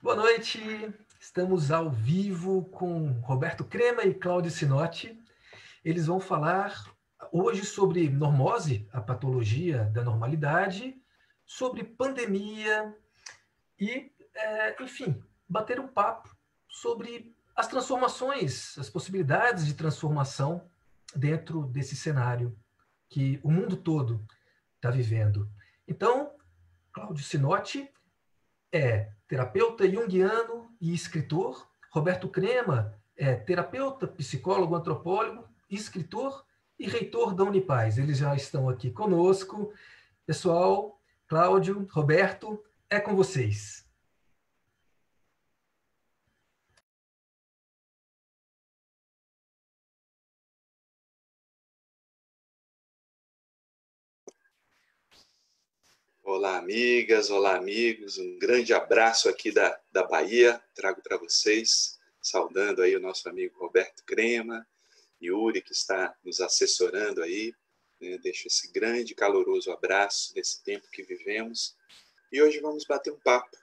Boa noite, estamos ao vivo com Roberto Crema e Cláudio Sinotti. Eles vão falar hoje sobre normose, a patologia da normalidade, sobre pandemia e, enfim, bater um papo sobre as transformações, as possibilidades de transformação dentro desse cenário que o mundo todo está vivendo. Então, Cláudio Sinotti é terapeuta junguiano e escritor. Roberto Crema é terapeuta, psicólogo, antropólogo, escritor e reitor da Unipaz. Eles já estão aqui conosco. Pessoal, Cláudio, Roberto, é com vocês. Olá, amigas, olá, amigos. Um grande abraço aqui da Bahia. Trago para vocês, saudando aí o nosso amigo Roberto Crema, Yuri, que está nos assessorando aí. Deixo esse grande, caloroso abraço nesse tempo que vivemos. E hoje vamos bater um papo.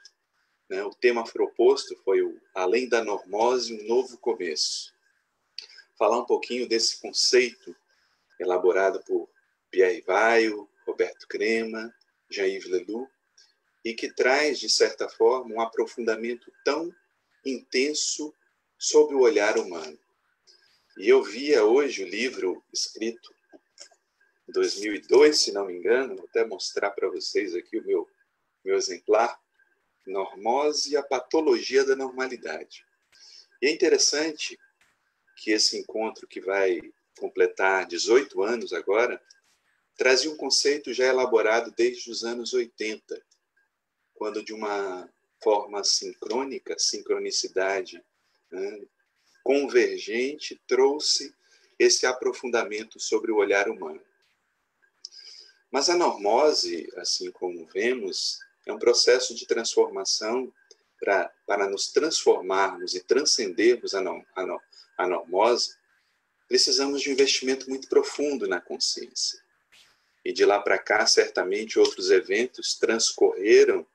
O tema proposto foi o Além da Normose, um Novo Começo. Falar um pouquinho desse conceito elaborado por Pierre Weil, Roberto Crema, Jean-Yves Leloup, e que traz, de certa forma, um aprofundamento tão intenso sobre o olhar humano. E eu via hoje o livro escrito em 2002, se não me engano, vou até mostrar para vocês aqui o meu exemplar, Normose e a Patologia da Normalidade. E é interessante que esse encontro, que vai completar 18 anos agora, trazia um conceito já elaborado desde os anos 80, quando de uma forma sincrônica, sincronicidade, convergente, trouxe esse aprofundamento sobre o olhar humano. Mas a normose, assim como vemos, é um processo de transformação para nos transformarmos e transcendermos a normose, precisamos de um investimento muito profundo na consciência. E de lá para cá, certamente, outros eventos transcorreram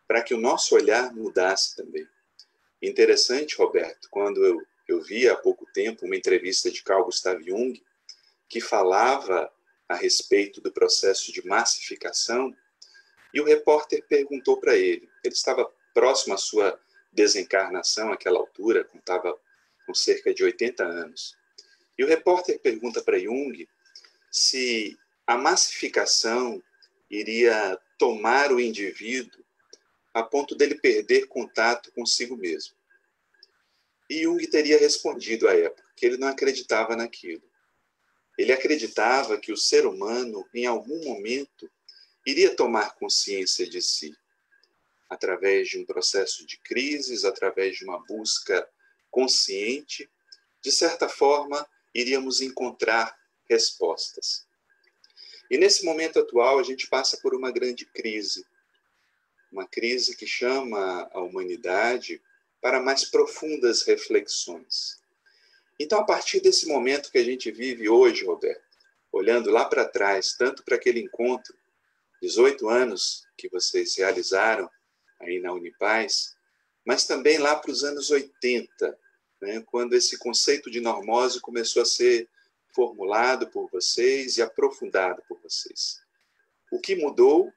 para que o nosso olhar mudasse também. Interessante, Roberto, quando eu vi há pouco tempo uma entrevista de Carl Gustav Jung, que falava a respeito do processo de massificação, e o repórter perguntou para ele estava próximo à sua desencarnação, àquela altura, contava com cerca de 80 anos, e o repórter pergunta para Jung se a massificação iria tomar o indivíduo a ponto dele perder contato consigo mesmo. E Jung teria respondido à época que ele não acreditava naquilo. Ele acreditava que o ser humano, em algum momento, iria tomar consciência de si, através de um processo de crises, através de uma busca consciente. De certa forma, iríamos encontrar respostas. E nesse momento atual, a gente passa por uma grande crise. Uma crise que chama a humanidade para mais profundas reflexões. Então, a partir desse momento que a gente vive hoje, Roberto, olhando lá para trás, tanto para aquele encontro, 18 anos que vocês realizaram aí na Unipaz, mas também lá para os anos 80, quando esse conceito de normose começou a ser formulado por vocês e aprofundado por vocês. O que mudou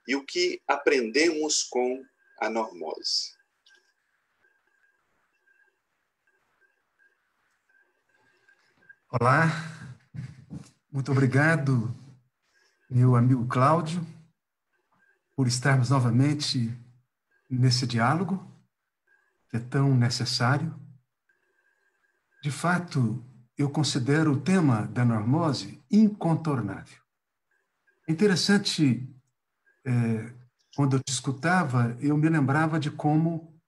e o que aprendemos com a normose? Olá, muito obrigado, meu amigo Cláudio, por estarmos novamente nesse diálogo que é tão necessário. De fato, eu considero o tema da normose incontornável. É interessante, quando eu te escutava, eu me lembrava de como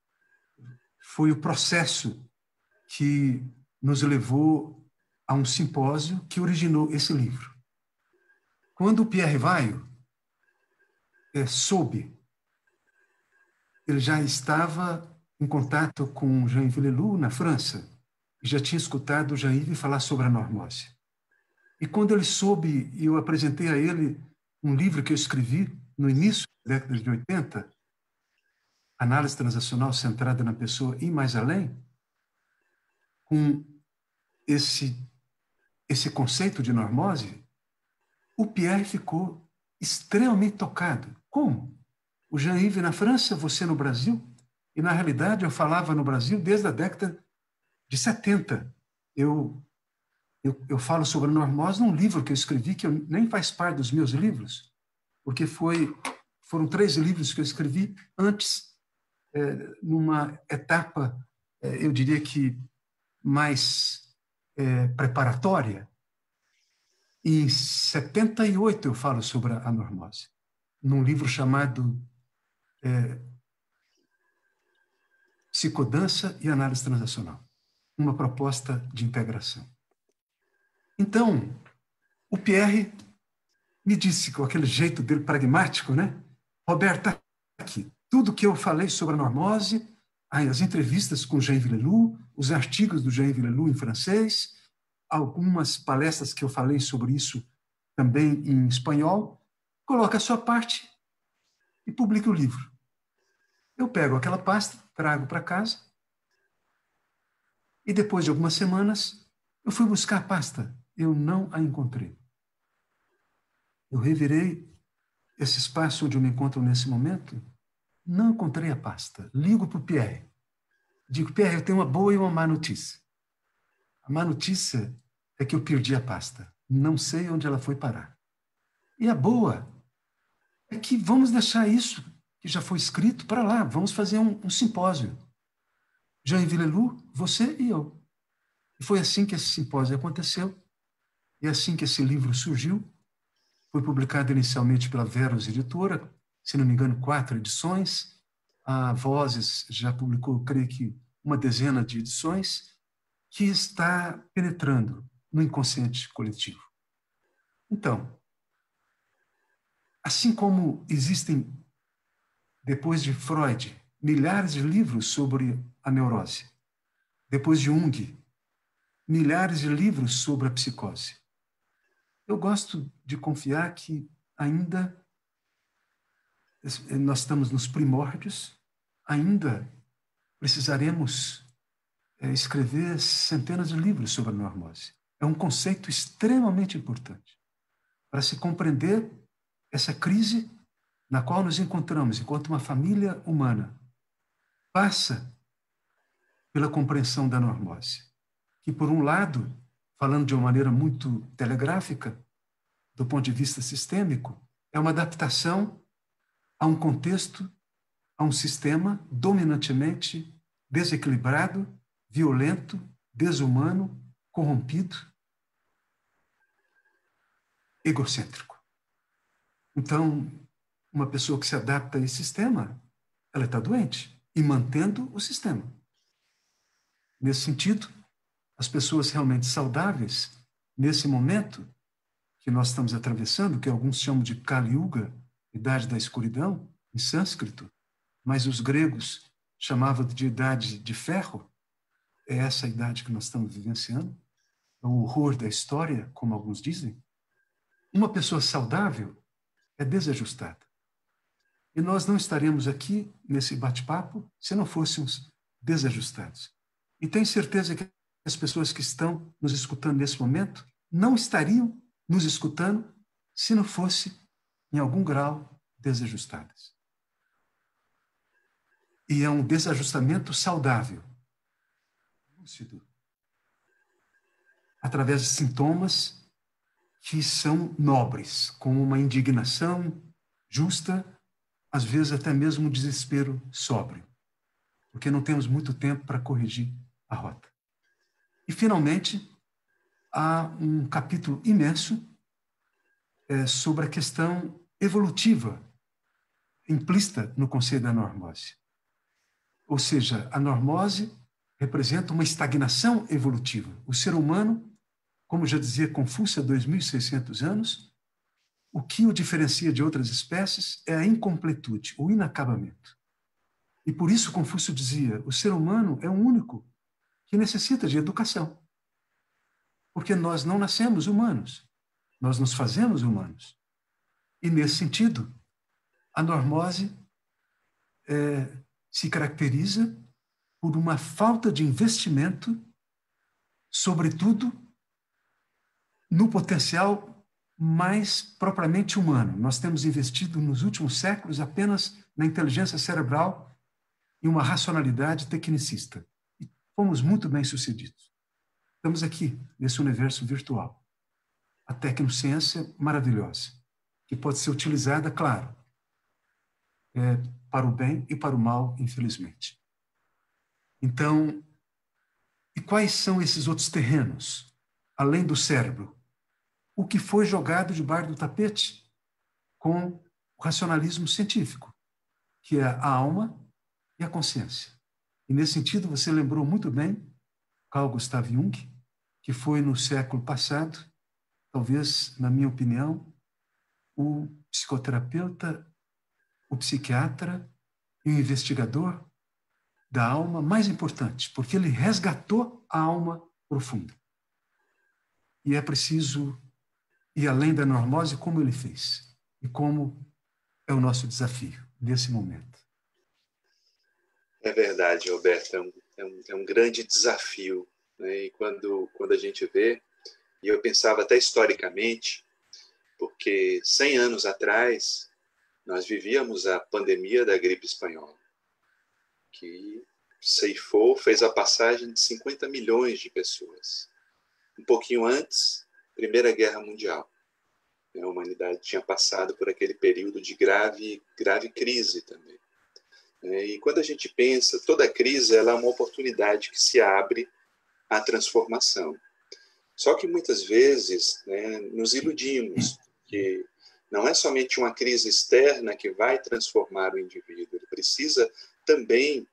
foi o processo que nos levou a um simpósio que originou esse livro. Quando o Pierre Weil soube, ele já estava em contato com Jean-Yves Leloup na França, e já tinha escutado Jean-Yves falar sobre a normose. E quando ele soube, eu apresentei a ele um livro que eu escrevi no início da década de 80, análise transacional centrada na pessoa e mais além, com esse conceito de normose, o Pierre ficou extremamente tocado. Como? O Jean-Yves na França, você no Brasil? E, na realidade, eu falava no Brasil desde a década de 70. Eu falo sobre a normose num livro que eu escrevi, que nem faz parte dos meus livros, porque foram 3 livros que eu escrevi antes, numa etapa, eu diria que mais preparatória. Em 78 eu falo sobre a normose, num livro chamado Psicodança e Análise Transacional, uma proposta de integração. Então, o Pierre me disse, com aquele jeito dele pragmático, né? Roberto, tá aqui, tudo que eu falei sobre a normose, as entrevistas com Jean Villelou, os artigos do Jean Villelou em francês, algumas palestras que eu falei sobre isso também em espanhol, coloca a sua parte e publica o livro. Eu pego aquela pasta, trago para casa e depois de algumas semanas eu fui buscar a pasta. Eu não a encontrei. Eu revirei esse espaço onde eu me encontro nesse momento, não encontrei a pasta. Ligo para o Pierre. Digo, Pierre, eu tenho uma boa e uma má notícia. A má notícia é que eu perdi a pasta. Não sei onde ela foi parar. E a boa é que vamos deixar isso que já foi escrito para lá. Vamos fazer um simpósio. Jean Villelou, você e eu. E foi assim que esse simpósio aconteceu. E assim que esse livro surgiu. Foi publicado inicialmente pela Verus Editora, se não me engano, 4 edições. A Vozes já publicou, creio que, uma dezena de edições, que está penetrando no inconsciente coletivo. Então, assim como existem, depois de Freud, milhares de livros sobre a neurose, depois de Jung, milhares de livros sobre a psicose, eu gosto de confiar que ainda nós estamos nos primórdios, ainda precisaremos escrever centenas de livros sobre a normose. É um conceito extremamente importante para se compreender essa crise na qual nos encontramos enquanto uma família humana passa pela compreensão da normose, que, por um lado, falando de uma maneira muito telegráfica, do ponto de vista sistêmico, é uma adaptação a um contexto, a um sistema dominantemente desequilibrado, violento, desumano, corrompido, egocêntrico. Então, uma pessoa que se adapta a esse sistema, ela está doente e mantendo o sistema. Nesse sentido, as pessoas realmente saudáveis, nesse momento que nós estamos atravessando, que alguns chamam de Kali Yuga, idade da escuridão, em sânscrito, mas os gregos chamavam de idade de ferro, é essa a idade que nós estamos vivenciando, é o horror da história, como alguns dizem. Uma pessoa saudável é desajustada. E nós não estaremos aqui nesse bate-papo se não fôssemos desajustados. E tenho certeza que as pessoas que estão nos escutando nesse momento não estariam nos escutando se não fosse, em algum grau, desajustadas. E é um desajustamento saudável, lúcido, através de sintomas que são nobres, como uma indignação justa, às vezes até mesmo um desespero sóbrio, porque não temos muito tempo para corrigir a rota. E, finalmente, há um capítulo imenso sobre a questão evolutiva implícita no conceito da normose. Ou seja, a normose representa uma estagnação evolutiva. O ser humano, como já dizia Confúcio há 2.600 anos, o que o diferencia de outras espécies é a incompletude, o inacabamento. E por isso Confúcio dizia, o ser humano é o único que necessita de educação. Porque nós não nascemos humanos, nós nos fazemos humanos. E, nesse sentido, a normose se caracteriza por uma falta de investimento, sobretudo no potencial mais propriamente humano. Nós temos investido nos últimos séculos apenas na inteligência cerebral e uma racionalidade tecnicista. E fomos muito bem-sucedidos. Estamos aqui, nesse universo virtual. A tecnociência maravilhosa, que pode ser utilizada, claro, para o bem e para o mal, infelizmente. Então, e quais são esses outros terrenos, além do cérebro? O que foi jogado debaixo do tapete com o racionalismo científico, que é a alma e a consciência. E, nesse sentido, você lembrou muito bem Carl Gustav Jung, que foi no século passado, talvez, na minha opinião, o psicoterapeuta, o psiquiatra e o investigador da alma mais importante, porque ele resgatou a alma profunda. E é preciso ir além da normose como ele fez e como é o nosso desafio nesse momento. É verdade, Roberto, é um grande desafio, né? E quando a gente vê, e eu pensava até historicamente, porque 100 anos atrás nós vivíamos a pandemia da gripe espanhola, que ceifou, fez a passagem de 50 milhões de pessoas. Um pouquinho antes, Primeira Guerra Mundial. A humanidade tinha passado por aquele período de grave crise também. E quando a gente pensa, toda crise ela é uma oportunidade que se abre à transformação. Só que muitas vezes, né, nos iludimos que não é somente uma crise externa que vai transformar o indivíduo, ele precisa também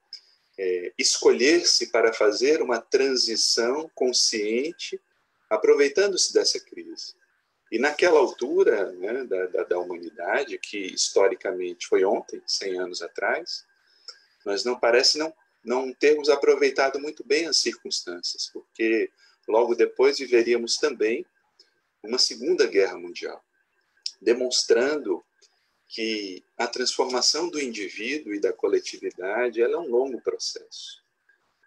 escolher-se para fazer uma transição consciente, aproveitando-se dessa crise. E naquela altura, né, da humanidade, que historicamente foi ontem, 100 anos atrás, nós não termos aproveitado muito bem as circunstâncias, porque logo depois viveríamos também uma Segunda Guerra Mundial, demonstrando que a transformação do indivíduo e da coletividade ela é um longo processo.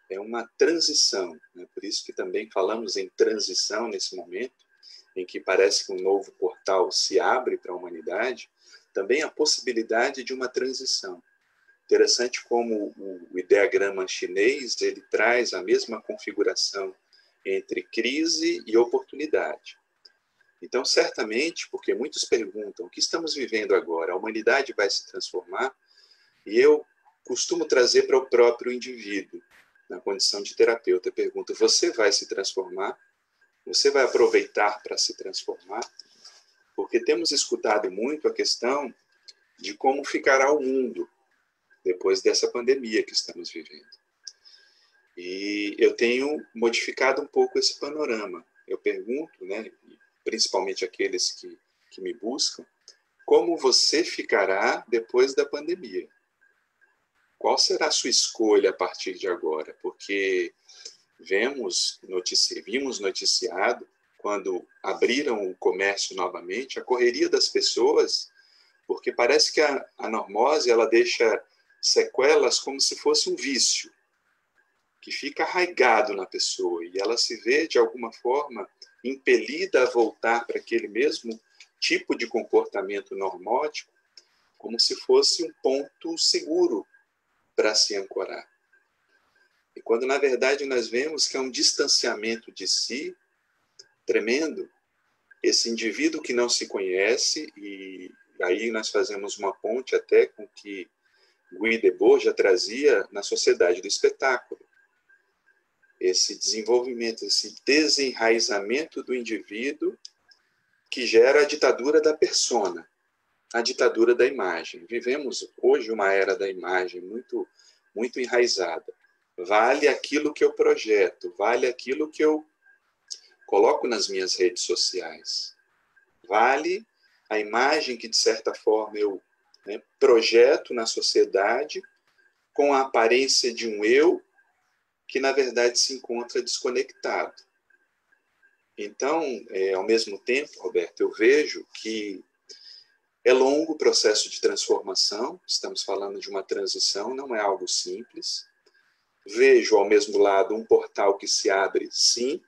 É uma transição, né? Por isso que também falamos em transição nesse momento, em que parece que um novo portal se abre para a humanidade, também a possibilidade de uma transição. Interessante como o ideograma chinês ele traz a mesma configuração entre crise e oportunidade. Então, certamente, porque muitos perguntam o que estamos vivendo agora, a humanidade vai se transformar? E eu costumo trazer para o próprio indivíduo, na condição de terapeuta, eu pergunto, você vai se transformar? Você vai aproveitar para se transformar? Porque temos escutado muito a questão de como ficará o mundo depois dessa pandemia que estamos vivendo. E eu tenho modificado um pouco esse panorama. Eu pergunto, né, principalmente aqueles que me buscam, como você ficará depois da pandemia? Qual será a sua escolha a partir de agora? Porque vimos noticiado, quando abriram o comércio novamente, a correria das pessoas, porque parece que a normose ela deixa sequelas como se fosse um vício, que fica arraigado na pessoa, e ela se vê, de alguma forma, impelida a voltar para aquele mesmo tipo de comportamento normótico, como se fosse um ponto seguro para se ancorar. E quando, na verdade, nós vemos que é um distanciamento de si tremendo, esse indivíduo que não se conhece, e aí nós fazemos uma ponte até com que Guy Debord já trazia na sociedade do espetáculo. Esse desenvolvimento, esse desenraizamento do indivíduo que gera a ditadura da persona, a ditadura da imagem. Vivemos hoje uma era da imagem muito, muito enraizada. Vale aquilo que eu projeto, vale aquilo que eu coloco nas minhas redes sociais. Vale a imagem que, de certa forma, eu projeto na sociedade com a aparência de um eu que, na verdade, se encontra desconectado. Então, ao mesmo tempo, Roberto, eu vejo que É longo o processo de transformação, estamos falando de uma transição, não é algo simples. Vejo, ao mesmo lado, um portal que se abre, sim.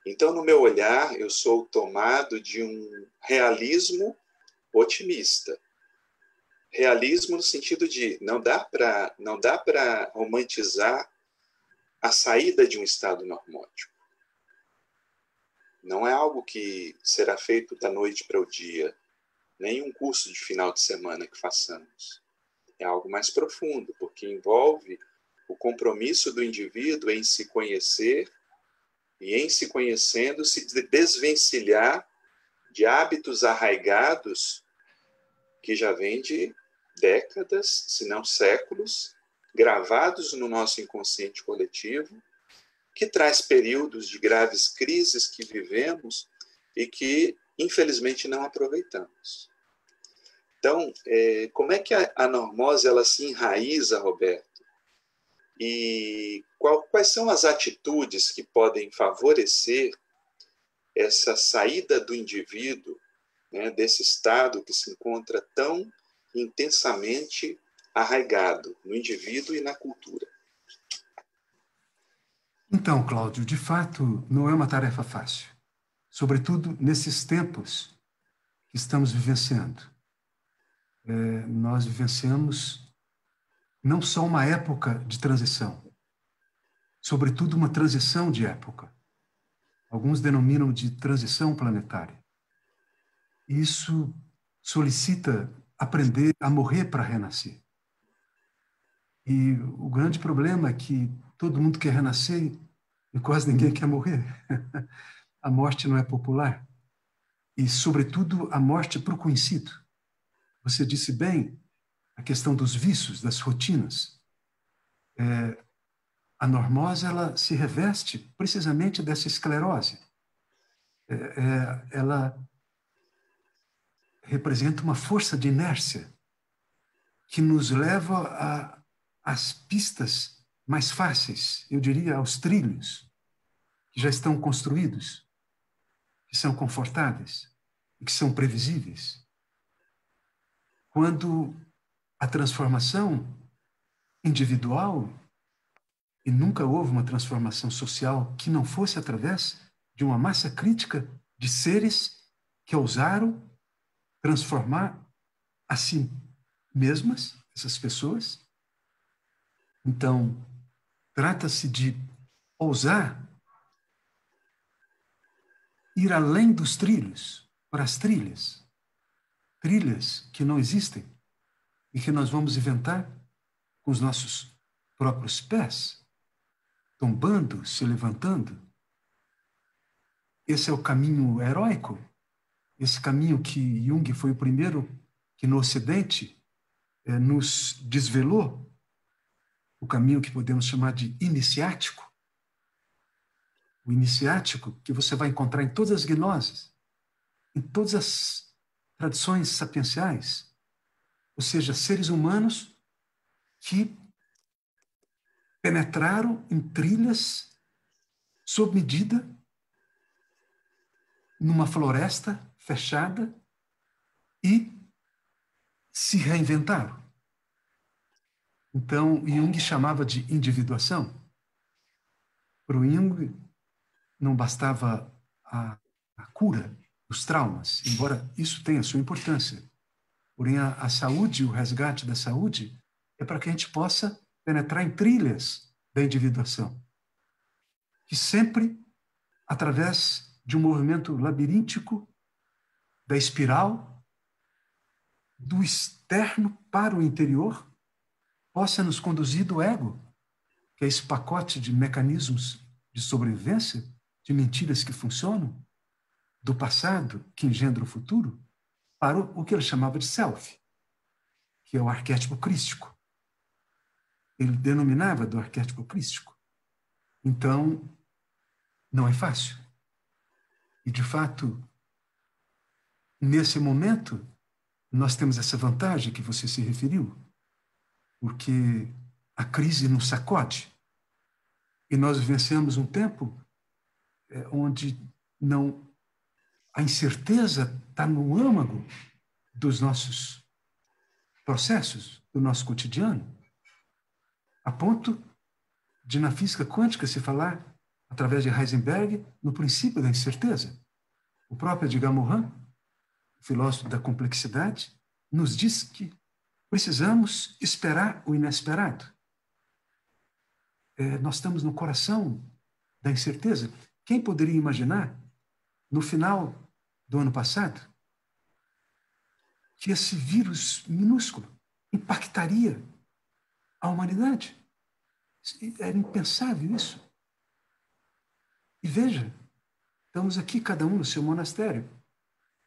Então, no meu olhar, eu sou tomado de um realismo otimista. Realismo no sentido de não dá para romantizar a saída de um estado normótico. Não é algo que será feito da noite para o dia, nem um curso de final de semana que façamos. É algo mais profundo, porque envolve o compromisso do indivíduo em se conhecer e, em se conhecendo, se desvencilhar de hábitos arraigados que já vêm de décadas, se não séculos, gravados no nosso inconsciente coletivo, que traz períodos de graves crises que vivemos e que, infelizmente, não aproveitamos. Então, como é que a normose ela se enraiza, Roberto? E quais são as atitudes que podem favorecer essa saída do indivíduo, né, desse estado que se encontra tão intensamente arraigado no indivíduo e na cultura? Então, Cláudio, de fato, não é uma tarefa fácil, sobretudo nesses tempos que estamos vivenciando. Nós vivenciamos não só uma época de transição, sobretudo uma transição de época. Alguns denominam de transição planetária. Isso solicita aprender a morrer para renascer. E o grande problema é que todo mundo quer renascer e quase ninguém quer morrer. A morte não é popular. E, sobretudo, a morte para o conhecido. Você disse bem a questão dos vícios, das rotinas. A normose ela se reveste precisamente dessa esclerose. Ela representa uma força de inércia que nos leva às pistas mais fáceis, eu diria aos trilhos, que já estão construídos, que são confortáveis e que são previsíveis. Quando a transformação individual, e nunca houve uma transformação social que não fosse através de uma massa crítica de seres que ousaram transformar a si mesmas, essas pessoas. Então, trata-se de ousar ir além dos trilhos, para as trilhas. Trilhas que não existem e que nós vamos inventar com os nossos próprios pés, tombando, se levantando. Esse é o caminho heróico, esse caminho que Jung foi o primeiro que no Ocidente nos desvelou, o caminho que podemos chamar de iniciático. O iniciático que você vai encontrar em todas as gnoses, em todas as tradições sapienciais, ou seja, seres humanos que penetraram em trilhas sob medida, numa floresta fechada e se reinventaram. Então, Jung chamava de individuação. Para o Jung, não bastava a cura dos traumas, embora isso tenha sua importância. Porém, a saúde, o resgate da saúde, é para que a gente possa penetrar em trilhas da individuação, que sempre, através de um movimento labiríntico, da espiral, do externo para o interior, possa nos conduzir do ego, que é esse pacote de mecanismos de sobrevivência, de mentiras que funcionam, do passado que engendra o futuro, para o que ele chamava de self, que é o arquétipo crístico. Ele denominava do arquétipo crístico. Então, não é fácil. E, de fato, nesse momento, nós temos essa vantagem que você se referiu, porque a crise nos sacode. E nós vivenciamos um tempo onde a incerteza está no âmago dos nossos processos, do nosso cotidiano, a ponto de, na física quântica, se falar, através de Heisenberg, no princípio da incerteza. O próprio Edgar Morin, filósofo da complexidade, nos diz que precisamos esperar o inesperado. Nós estamos no coração da incerteza. Quem poderia imaginar, no final do ano passado, que esse vírus minúsculo impactaria a humanidade? Era impensável isso. E veja, estamos aqui, cada um no seu monastério.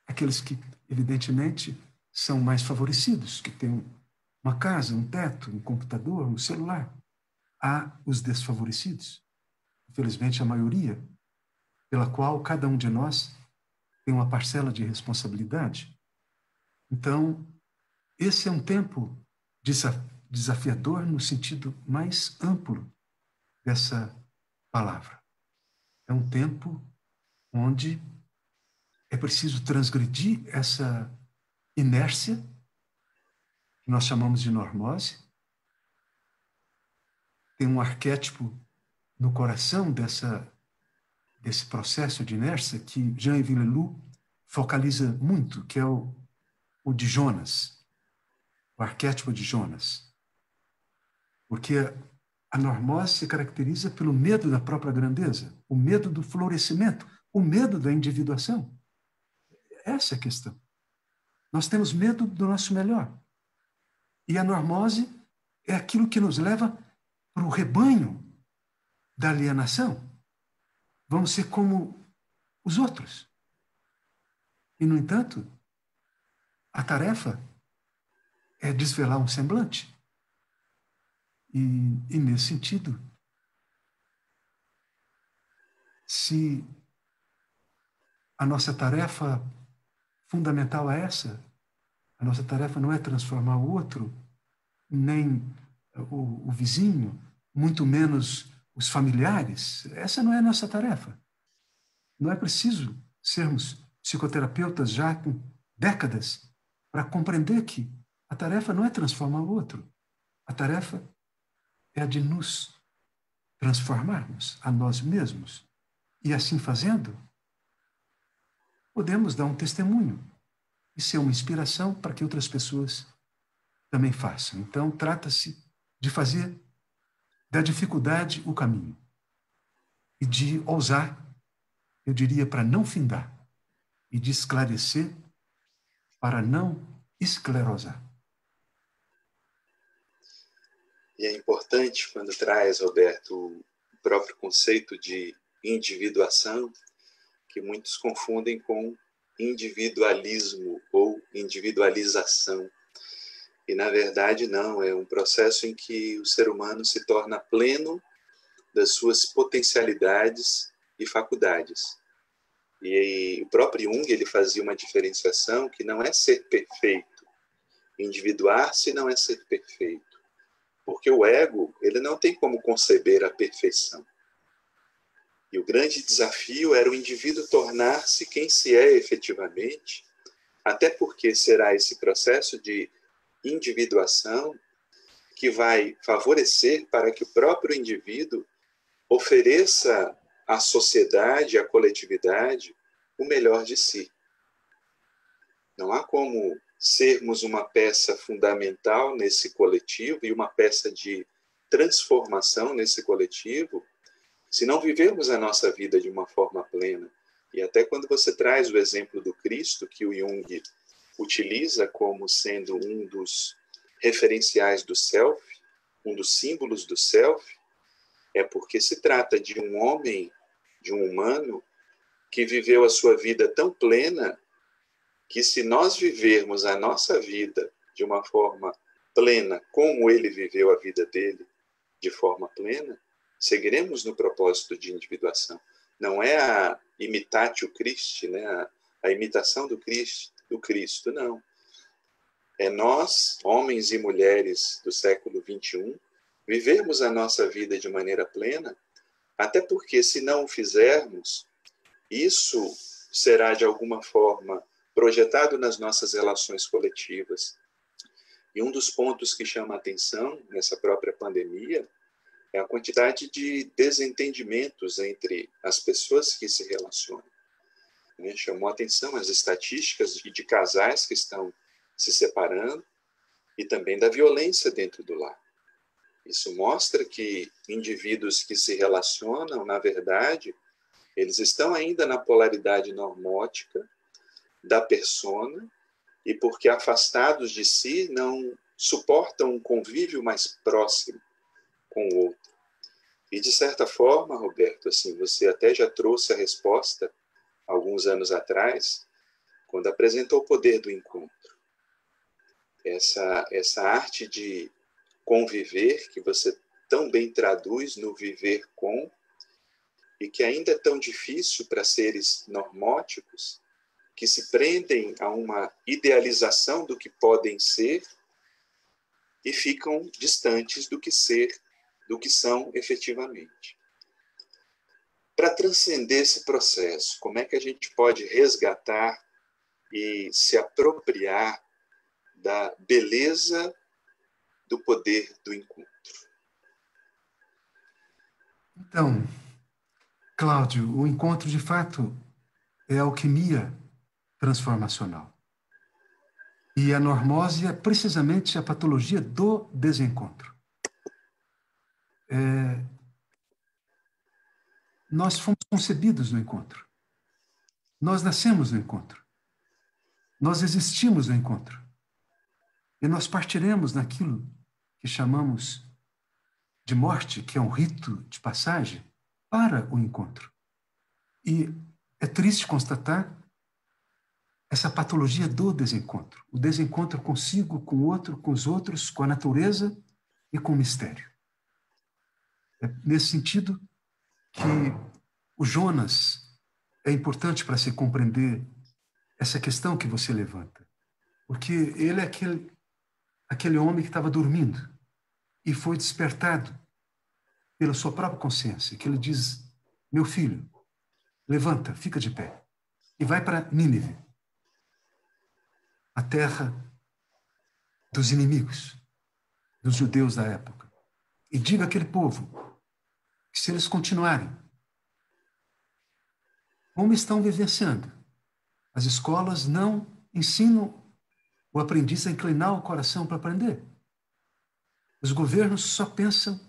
Aqueles que, evidentemente, são mais favorecidos, que têm uma casa, um teto, um computador, um celular. Há os desfavorecidos, infelizmente a maioria, pela qual cada um de nós tem uma parcela de responsabilidade. Então, esse é um tempo desafiador no sentido mais amplo dessa palavra. É um tempo onde é preciso transgredir essa inércia, que nós chamamos de normose. Tem um arquétipo no coração desse processo de inércia que Jean-Yves Leloup focaliza muito, que é o de Jonas, o arquétipo de Jonas. Porque a normose se caracteriza pelo medo da própria grandeza, o medo do florescimento, o medo da individuação. Essa é a questão. Nós temos medo do nosso melhor. E a normose é aquilo que nos leva para o rebanho da alienação. Vamos ser como os outros. E, no entanto, a tarefa é desvelar um semblante. E nesse sentido, se a nossa tarefa fundamental é essa, a nossa tarefa não é transformar o outro, nem o vizinho, muito menos os familiares. Essa não é a nossa tarefa. Não é preciso sermos psicoterapeutas já com décadas para compreender que a tarefa não é transformar o outro. A tarefa é a de nos transformarmos a nós mesmos. E assim fazendo, podemos dar um testemunho e ser uma inspiração para que outras pessoas também façam. Então, trata-se de fazer da dificuldade o caminho e de ousar, eu diria, para não findar, e de esclarecer para não esclerosar. E é importante quando traz, Roberto, o próprio conceito de individuação, que muitos confundem com individualismo ou individualização. E, na verdade, não. É um processo em que o ser humano se torna pleno das suas potencialidades e faculdades. E o próprio Jung ele fazia uma diferenciação que não é ser perfeito. Individuar-se não é ser perfeito. Porque o ego ele não tem como conceber a perfeição. E o grande desafio era o indivíduo tornar-se quem se é efetivamente, até porque será esse processo de individuação que vai favorecer para que o próprio indivíduo ofereça à sociedade, à coletividade, o melhor de si. Não há como sermos uma peça fundamental nesse coletivo e uma peça de transformação nesse coletivo se não vivermos a nossa vida de uma forma plena. E até quando você traz o exemplo do Cristo, que o Jung utiliza como sendo um dos referenciais do self, um dos símbolos do self, é porque se trata de um homem, de um humano, que viveu a sua vida tão plena que se nós vivermos a nossa vida de uma forma plena, como ele viveu a vida dele de forma plena, seguiremos no propósito de individuação. Não é a imitatio Christi, né? A imitação do Cristo, não. É nós, homens e mulheres do século XXI, vivermos a nossa vida de maneira plena, até porque, se não o fizermos, isso será, de alguma forma, projetado nas nossas relações coletivas. E um dos pontos que chama a atenção nessa própria pandemia é a quantidade de desentendimentos entre as pessoas que se relacionam. Chamou a atenção as estatísticas de casais que estão se separando e também da violência dentro do lar. Isso mostra que indivíduos que se relacionam, na verdade, eles estão ainda na polaridade normótica da persona e porque afastados de si não suportam um convívio mais próximo com o outro. E, de certa forma, Roberto, assim, você até já trouxe a resposta alguns anos atrás, quando apresentou o poder do encontro. Essa arte de conviver, que você tão bem traduz no viver com, e que ainda é tão difícil para seres normóticos, que se prendem a uma idealização do que podem ser e ficam distantes do que são efetivamente. Para transcender esse processo, como é que a gente pode resgatar e se apropriar da beleza do poder do encontro? Então, Cláudio, o encontro de fato é alquimia transformacional. E a normose é precisamente a patologia do desencontro. Nós fomos concebidos no encontro. Nós nascemos no encontro. Nós existimos no encontro. E nós partiremos naquilo que chamamos de morte, que é um rito de passagem, para o encontro. E é triste constatar essa patologia do desencontro. O desencontro consigo, com o outro, com os outros, com a natureza e com o mistério. É nesse sentido que o Jonas é importante para se compreender essa questão que você levanta. Porque ele é aquele homem que estava dormindo e foi despertado pela sua própria consciência, que ele diz: meu filho, levanta, fica de pé e vai para Nínive, a terra dos inimigos, dos judeus da época, e diga àquele povo que se eles continuarem como estão vivenciando, as escolas não ensinam o aprendiz a inclinar o coração para aprender. Os governos só pensam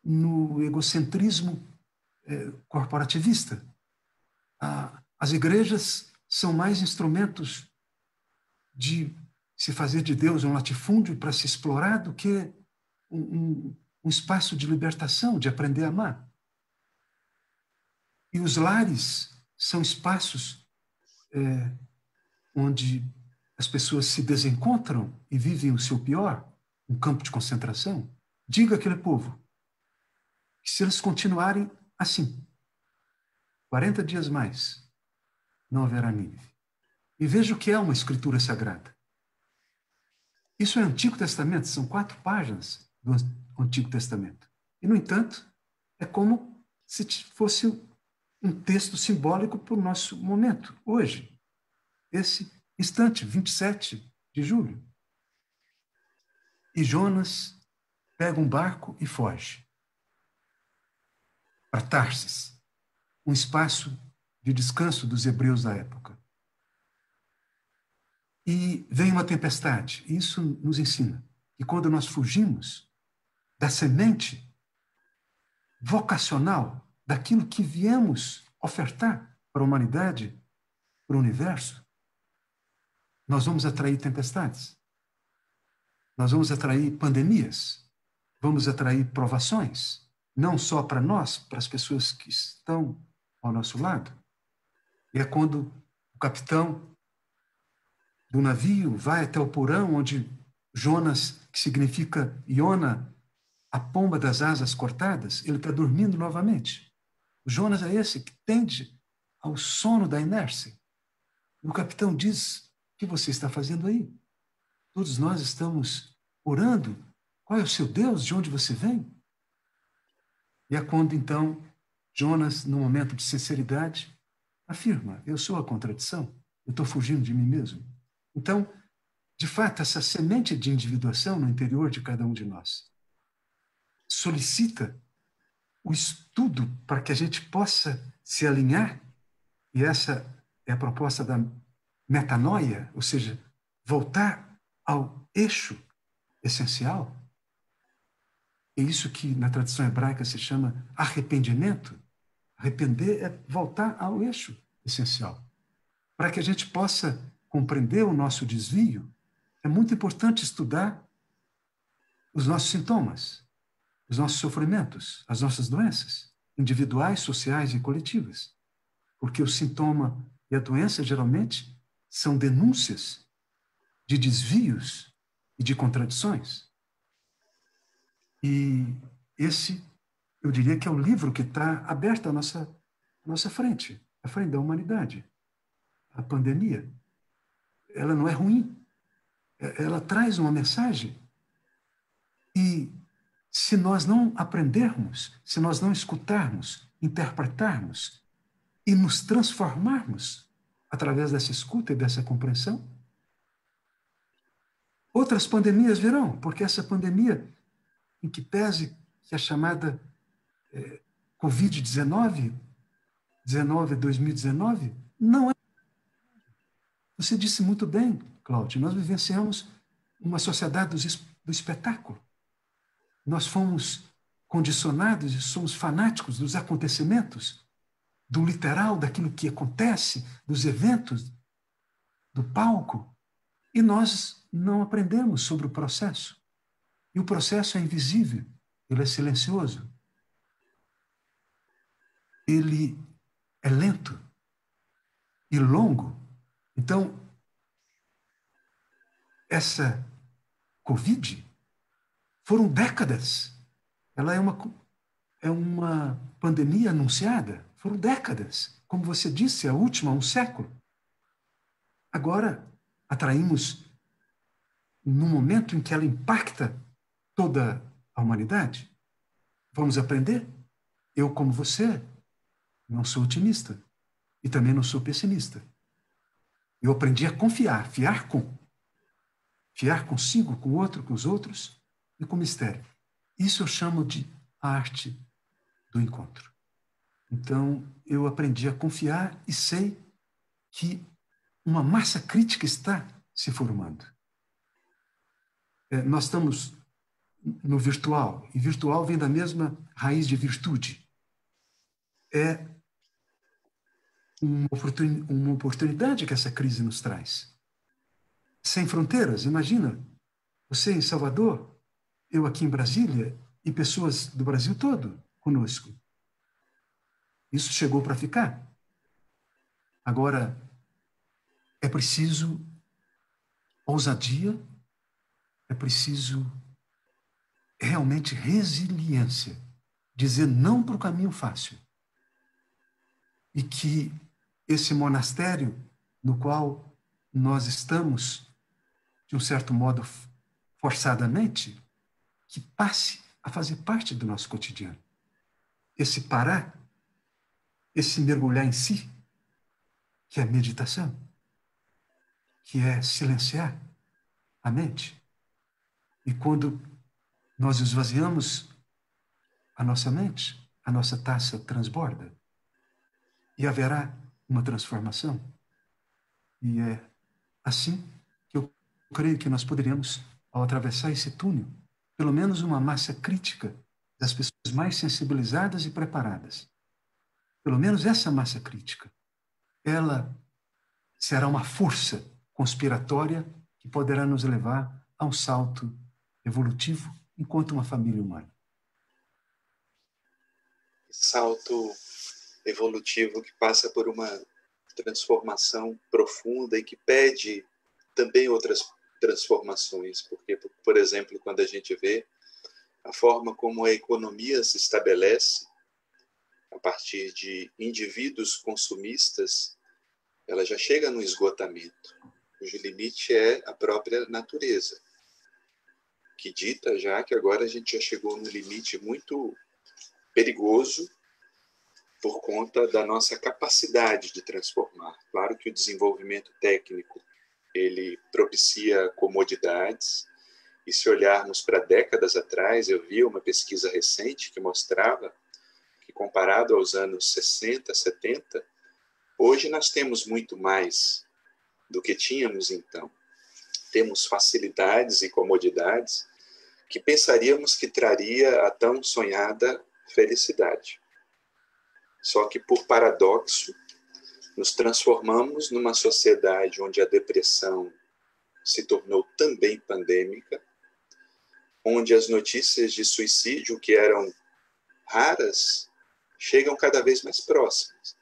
no egocentrismo corporativista. As igrejas são mais instrumentos de se fazer de Deus um latifúndio para se explorar do que um espaço de libertação, de aprender a amar. E os lares são espaços onde as pessoas se desencontram e vivem o seu pior, um campo de concentração. Diga àquele povo que se eles continuarem assim, 40 dias mais, não haverá Nínive. E veja o que é uma escritura sagrada. Isso é Antigo Testamento, são 4 páginas do Antigo Testamento. E, no entanto, é como se fosse um texto simbólico para o nosso momento, hoje. Esse instante, 27 de julho. E Jonas pega um barco e foge para Tarsis, um espaço de descanso dos hebreus da época. E vem uma tempestade. E isso nos ensina que quando nós fugimos da semente vocacional, daquilo que viemos ofertar para a humanidade, para o universo, nós vamos atrair tempestades. Nós vamos atrair pandemias. Vamos atrair provações. Não só para nós, para as pessoas que estão ao nosso lado. E é quando o capitão do navio vai até o porão onde Jonas, que significa Iona, a pomba das asas cortadas, ele está dormindo novamente. O Jonas é esse que tende ao sono da inércia. E o capitão diz: o que você está fazendo aí? Todos nós estamos orando. Qual é o seu Deus? De onde você vem? E é quando, então, Jonas, no momento de sinceridade, afirma: eu sou a contradição. Eu estou fugindo de mim mesmo. Então, de fato, essa semente de individuação no interior de cada um de nós solicita o estudo para que a gente possa se alinhar, e essa é a proposta da metanoia, ou seja, voltar ao eixo essencial. É isso que na tradição hebraica se chama arrependimento. Arrepender é voltar ao eixo essencial. Para que a gente possa compreender o nosso desvio, é muito importante estudar os nossos sintomas, os nossos sofrimentos, as nossas doenças, individuais, sociais e coletivas. Porque o sintoma e a doença, geralmente, são denúncias de desvios e de contradições. E esse, eu diria que é o livro que está aberto à nossa frente, à frente da humanidade. A pandemia, ela não é ruim. Ela traz uma mensagem. E se nós não aprendermos, se nós não escutarmos, interpretarmos e nos transformarmos através dessa escuta e dessa compreensão, outras pandemias virão, porque essa pandemia, em que pese que a chamada Covid-19, 2019, não é. Você disse muito bem, Cláudio, nós vivenciamos uma sociedade do espetáculo. Nós fomos condicionados e somos fanáticos dos acontecimentos, do literal, daquilo que acontece, dos eventos, do palco, e nós não aprendemos sobre o processo. E o processo é invisível, ele é silencioso, ele é lento e longo. Então, essa Covid foram décadas. Ela é uma pandemia anunciada. Foram décadas. Como você disse, a última, um século. Agora, atraímos no momento em que ela impacta toda a humanidade. Vamos aprender? Eu, como você, não sou otimista e também não sou pessimista. Eu aprendi a confiar, fiar consigo, com o outro, com os outros e com o mistério. Isso eu chamo de arte do encontro. Então, eu aprendi a confiar e sei que uma massa crítica está se formando. Nós estamos no virtual, e virtual vem da mesma raiz de virtude. É uma oportunidade que essa crise nos traz. Sem fronteiras, imagina, você em Salvador, eu aqui em Brasília, e pessoas do Brasil todo conosco. Isso chegou para ficar. Agora, é preciso ousadia, é preciso realmente resiliência, dizer não para o caminho fácil. E que esse monastério no qual nós estamos, de um certo modo, forçadamente, que passe a fazer parte do nosso cotidiano. Esse parar, esse mergulhar em si, que é meditação, que é silenciar a mente. E quando nós esvaziamos a nossa mente, a nossa taça transborda. E haverá uma transformação. E é assim que eu creio que nós poderíamos, ao atravessar esse túnel, pelo menos uma massa crítica das pessoas mais sensibilizadas e preparadas. Pelo menos essa massa crítica, ela será uma força conspiratória que poderá nos levar a um salto evolutivo enquanto uma família humana. Salto evolutivo que passa por uma transformação profunda e que pede também outras transformações, porque, por exemplo, quando a gente vê a forma como a economia se estabelece a partir de indivíduos consumistas, ela já chega no esgotamento, cujo limite é a própria natureza, que dita já que agora a gente já chegou num limite muito perigoso por conta da nossa capacidade de transformar. Claro que o desenvolvimento técnico ele propicia comodidades, e se olharmos para décadas atrás, eu vi uma pesquisa recente que mostrava que, comparado aos anos 60, 70, hoje nós temos muito mais do que tínhamos então. Temos facilidades e comodidades que pensaríamos que traria a tão sonhada felicidade. Só que, por paradoxo, nos transformamos numa sociedade onde a depressão se tornou também pandêmica, onde as notícias de suicídio, que eram raras, chegam cada vez mais próximas,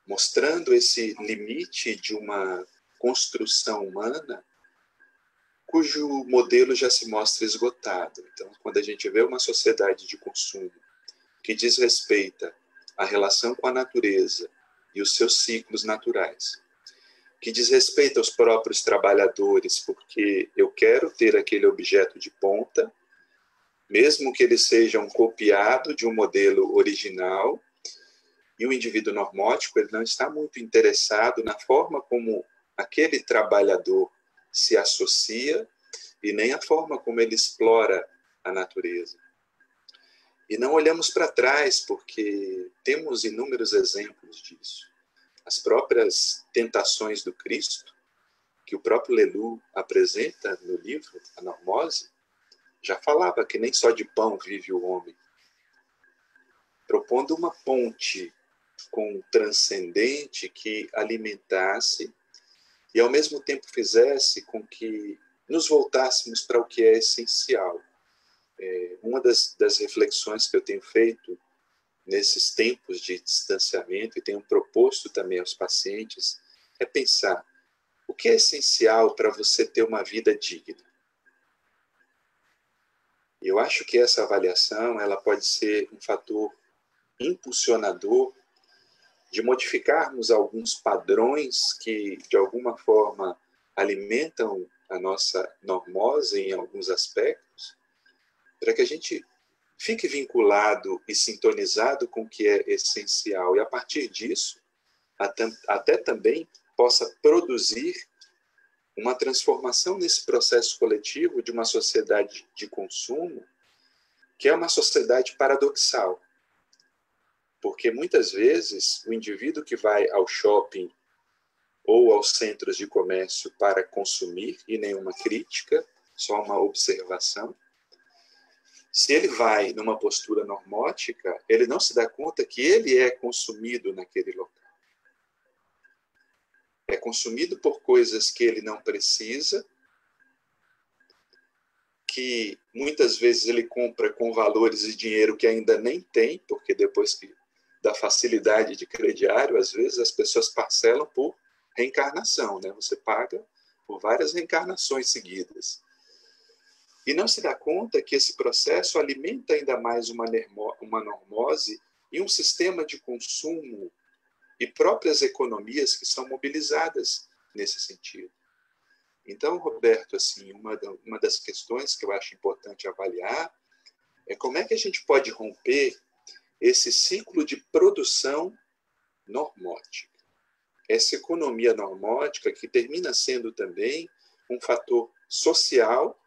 mostrando esse limite de uma construção humana cujo modelo já se mostra esgotado. Então, quando a gente vê uma sociedade de consumo que desrespeita a relação com a natureza e os seus ciclos naturais, que desrespeita os próprios trabalhadores, porque eu quero ter aquele objeto de ponta, mesmo que ele seja um copiado de um modelo original, e o indivíduo normótico ele não está muito interessado na forma como aquele trabalhador se associa e nem a forma como ele explora a natureza. E não olhamos para trás, porque temos inúmeros exemplos disso. As próprias tentações do Cristo, que o próprio Lelou apresenta no livro, A Normose, já falava que nem só de pão vive o homem, propondo uma ponte com o transcendente que alimentasse e, ao mesmo tempo, fizesse com que nos voltássemos para o que é essencial. Uma das reflexões que eu tenho feito nesses tempos de distanciamento, e tenho proposto também aos pacientes, é pensar o que é essencial para você ter uma vida digna. E eu acho que essa avaliação ela pode ser um fator impulsionador de modificarmos alguns padrões que, de alguma forma, alimentam a nossa normose em alguns aspectos, para que a gente fique vinculado e sintonizado com o que é essencial. E, a partir disso, até também possa produzir uma transformação nesse processo coletivo de uma sociedade de consumo, que é uma sociedade paradoxal. Porque, muitas vezes, o indivíduo que vai ao shopping ou aos centros de comércio para consumir, e nenhuma crítica, só uma observação, se ele vai numa postura normótica, ele não se dá conta que ele é consumido naquele local. É consumido por coisas que ele não precisa, que muitas vezes ele compra com valores de dinheiro que ainda nem tem, porque depois da facilidade de crediário, às vezes as pessoas parcelam por reencarnação, né? Você paga por várias reencarnações seguidas. E não se dá conta que esse processo alimenta ainda mais uma normose e um sistema de consumo e próprias economias que são mobilizadas nesse sentido. Então, Roberto, assim, uma das questões que eu acho importante avaliar é como é que a gente pode romper esse ciclo de produção normótica. Essa economia normótica que termina sendo também um fator social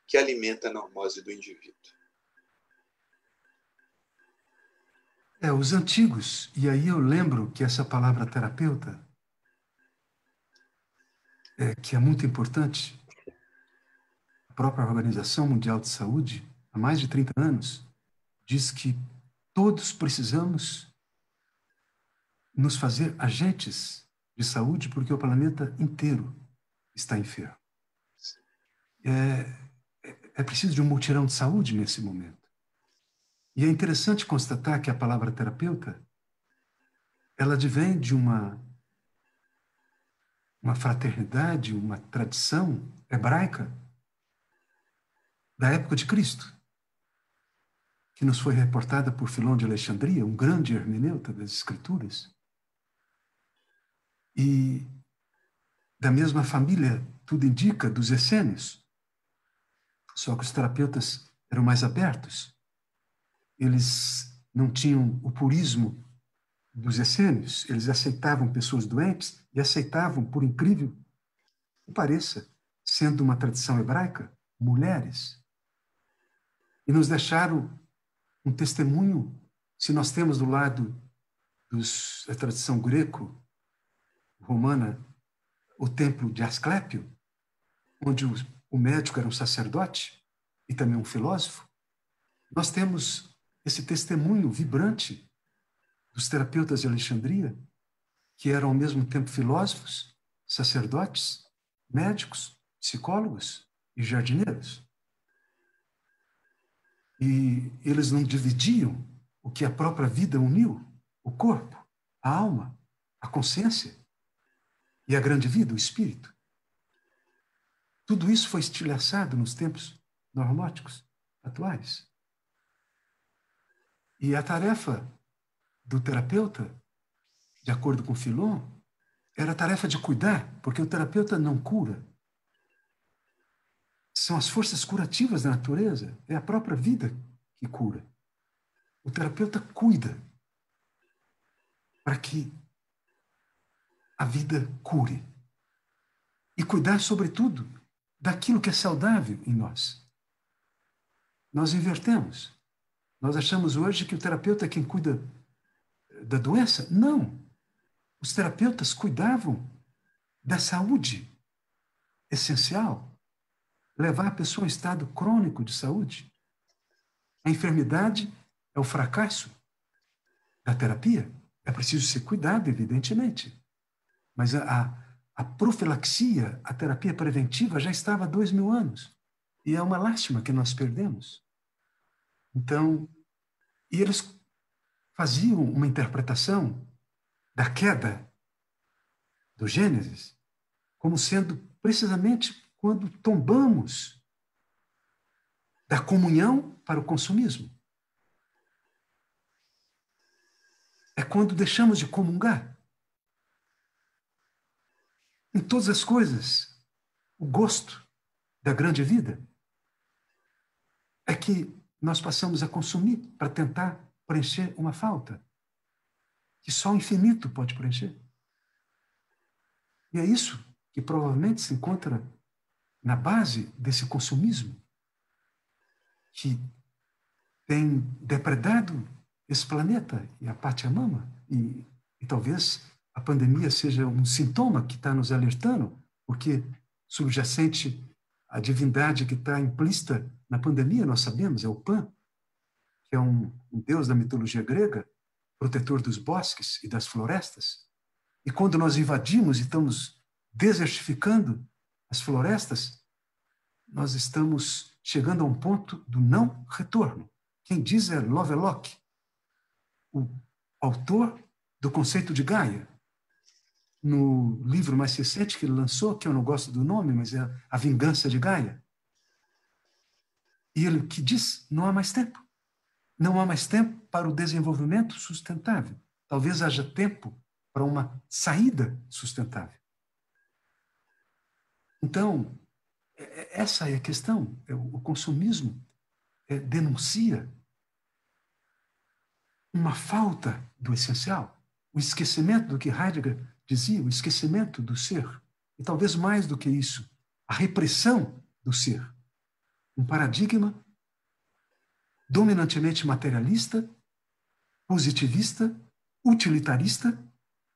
que alimenta a normose do indivíduo. Os antigos, e aí eu lembro que essa palavra terapeuta, que é muito importante, a própria Organização Mundial de Saúde, há mais de 30 anos, diz que todos precisamos nos fazer agentes de saúde porque o planeta inteiro está enfermo. É preciso de um mutirão de saúde nesse momento. E é interessante constatar que a palavra terapeuta, ela advém de uma fraternidade, uma tradição hebraica da época de Cristo, que nos foi reportada por Filão de Alexandria, um grande hermeneuta das Escrituras. E da mesma família, tudo indica, dos essênios. Só que os terapeutas eram mais abertos. Eles não tinham o purismo dos essênios. Eles aceitavam pessoas doentes e aceitavam, por incrível que pareça, sendo uma tradição hebraica, mulheres. E nos deixaram um testemunho, se nós temos do lado da tradição greco-romana o templo de Asclépio, onde o médico era um sacerdote e também um filósofo, nós temos esse testemunho vibrante dos terapeutas de Alexandria, que eram ao mesmo tempo filósofos, sacerdotes, médicos, psicólogos e jardineiros. E eles não dividiam o que a própria vida uniu, o corpo, a alma, a consciência e a grande vida, o espírito. Tudo isso foi estilhaçado nos tempos normóticos atuais. E a tarefa do terapeuta, de acordo com Filon, era a tarefa de cuidar, porque o terapeuta não cura. São as forças curativas da natureza, é a própria vida que cura. O terapeuta cuida para que a vida cure. E cuidar, sobretudo, daquilo que é saudável em nós. Nós invertemos. Nós achamos hoje que o terapeuta é quem cuida da doença. Não. Os terapeutas cuidavam da saúde essencial, levar a pessoa a um estado crônico de saúde. A enfermidade é o fracasso da terapia. É preciso ser cuidado, evidentemente. Mas a profilaxia, a terapia preventiva, já estava há 2000 anos. E é uma lástima que nós perdemos. Então, e eles faziam uma interpretação da queda do Gênesis como sendo precisamente quando tombamos da comunhão para o consumismo. É quando deixamos de comungar. Em todas as coisas, o gosto da grande vida é que nós passamos a consumir para tentar preencher uma falta que só o infinito pode preencher. E é isso que provavelmente se encontra na base desse consumismo que tem depredado esse planeta e a Pachamama. E talvez a pandemia seja um sintoma que está nos alertando, porque subjacente à divindade que está implícita na pandemia, nós sabemos, é o Pan, que é um deus da mitologia grega, protetor dos bosques e das florestas. E quando nós invadimos e estamos desertificando as florestas, nós estamos chegando a um ponto do não retorno. Quem diz é Lovelock, o autor do conceito de Gaia. No livro mais recente que ele lançou, que eu não gosto do nome, mas é A Vingança de Gaia. E ele que diz, não há mais tempo. Não há mais tempo para o desenvolvimento sustentável. Talvez haja tempo para uma saída sustentável. Então, essa é a questão. O consumismo denuncia uma falta do essencial, o esquecimento do que Heidegger dizia, o esquecimento do ser. E talvez mais do que isso, a repressão do ser. Um paradigma dominantemente materialista, positivista, utilitarista,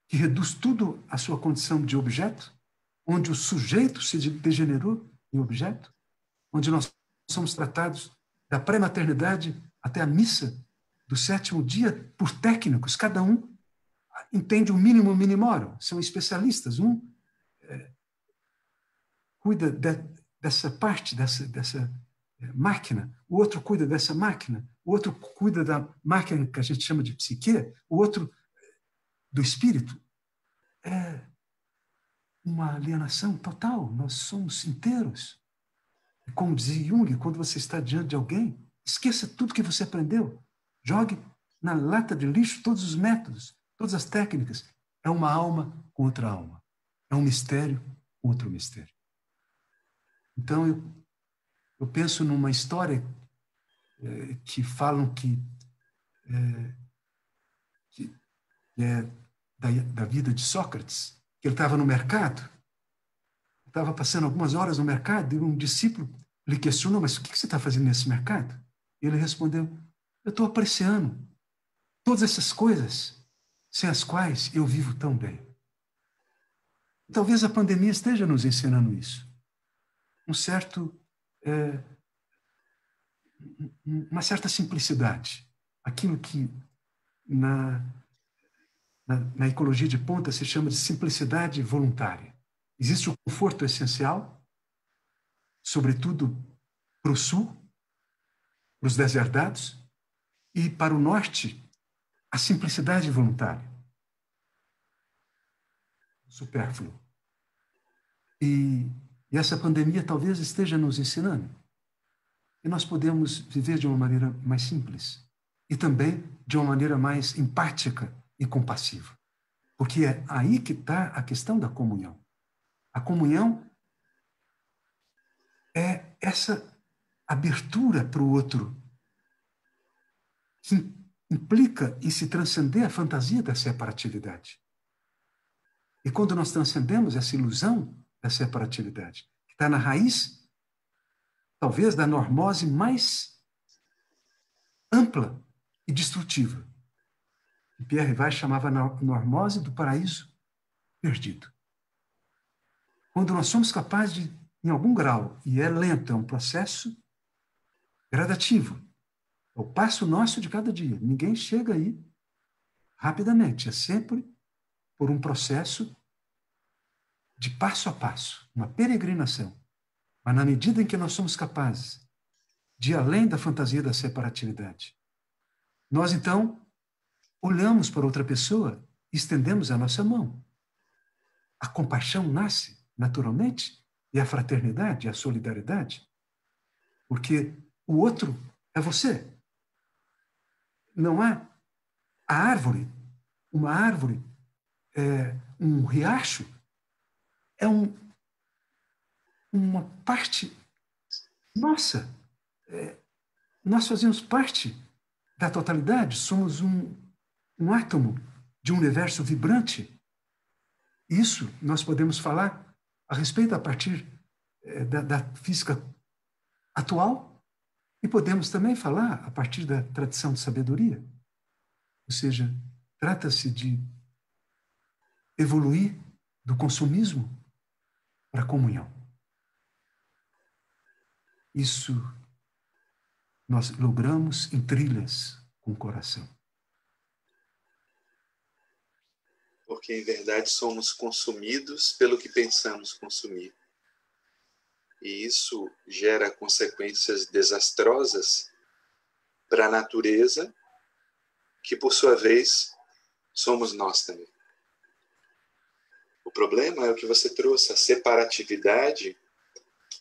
que reduz tudo à sua condição de objeto, onde o sujeito se degenerou em objeto, onde nós somos tratados da pré-maternidade até a missa do 7º dia por técnicos, cada um entende o mínimo minimorum, são especialistas, um cuida dessa parte, dessa máquina, o outro cuida dessa máquina, o outro cuida da máquina que a gente chama de psique, o outro do espírito. É uma alienação total, nós somos inteiros. Como dizia Jung, quando você está diante de alguém, esqueça tudo que você aprendeu, jogue na lata de lixo todos os métodos, todas as técnicas. É uma alma com outra alma, é um mistério com outro mistério. Então, eu penso numa história que falam que que é da vida de Sócrates, que ele estava no mercado, estava passando algumas horas no mercado, e um discípulo lhe questionou: mas o que você está fazendo nesse mercado? E ele respondeu: eu estou apreciando todas essas coisas sem as quais eu vivo tão bem. Talvez a pandemia esteja nos ensinando isso. Uma certa simplicidade. Aquilo que na ecologia de ponta se chama de simplicidade voluntária. Existe o conforto essencial, sobretudo para o sul, para os deserdados, e para o norte, a simplicidade voluntária. Supérfluo. E essa pandemia talvez esteja nos ensinando que nós podemos viver de uma maneira mais simples e também de uma maneira mais empática e compassiva. Porque é aí que está a questão da comunhão. A comunhão é essa abertura para o outro, que implica em se transcender a fantasia da separatividade. E quando nós transcendemos essa ilusão da separatividade, que está na raiz, talvez, da normose mais ampla e destrutiva, que Pierre Weiss chamava normose do paraíso perdido. Quando nós somos capazes de, em algum grau, e é lento, é um processo gradativo, é o passo nosso de cada dia. Ninguém chega aí rapidamente, é sempre por um processo de passo a passo, uma peregrinação. Mas na medida em que nós somos capazes de ir além da fantasia da separatividade, nós então olhamos para outra pessoa e estendemos a nossa mão. A compaixão nasce naturalmente, e a fraternidade, a solidariedade, porque o outro é você. Não há a árvore, uma árvore, um riacho, é uma parte nossa. Nós fazemos parte da totalidade, somos um átomo de um universo vibrante. Isso nós podemos falar a respeito a partir da física atual e podemos também falar a partir da tradição de sabedoria. Ou seja, trata-se de evoluir do consumismo para a comunhão. Isso nós logramos em trilhas com o coração. Porque, em verdade, somos consumidos pelo que pensamos consumir. E isso gera consequências desastrosas para a natureza, que, por sua vez, somos nós também. O problema é o que você trouxe, a separatividade,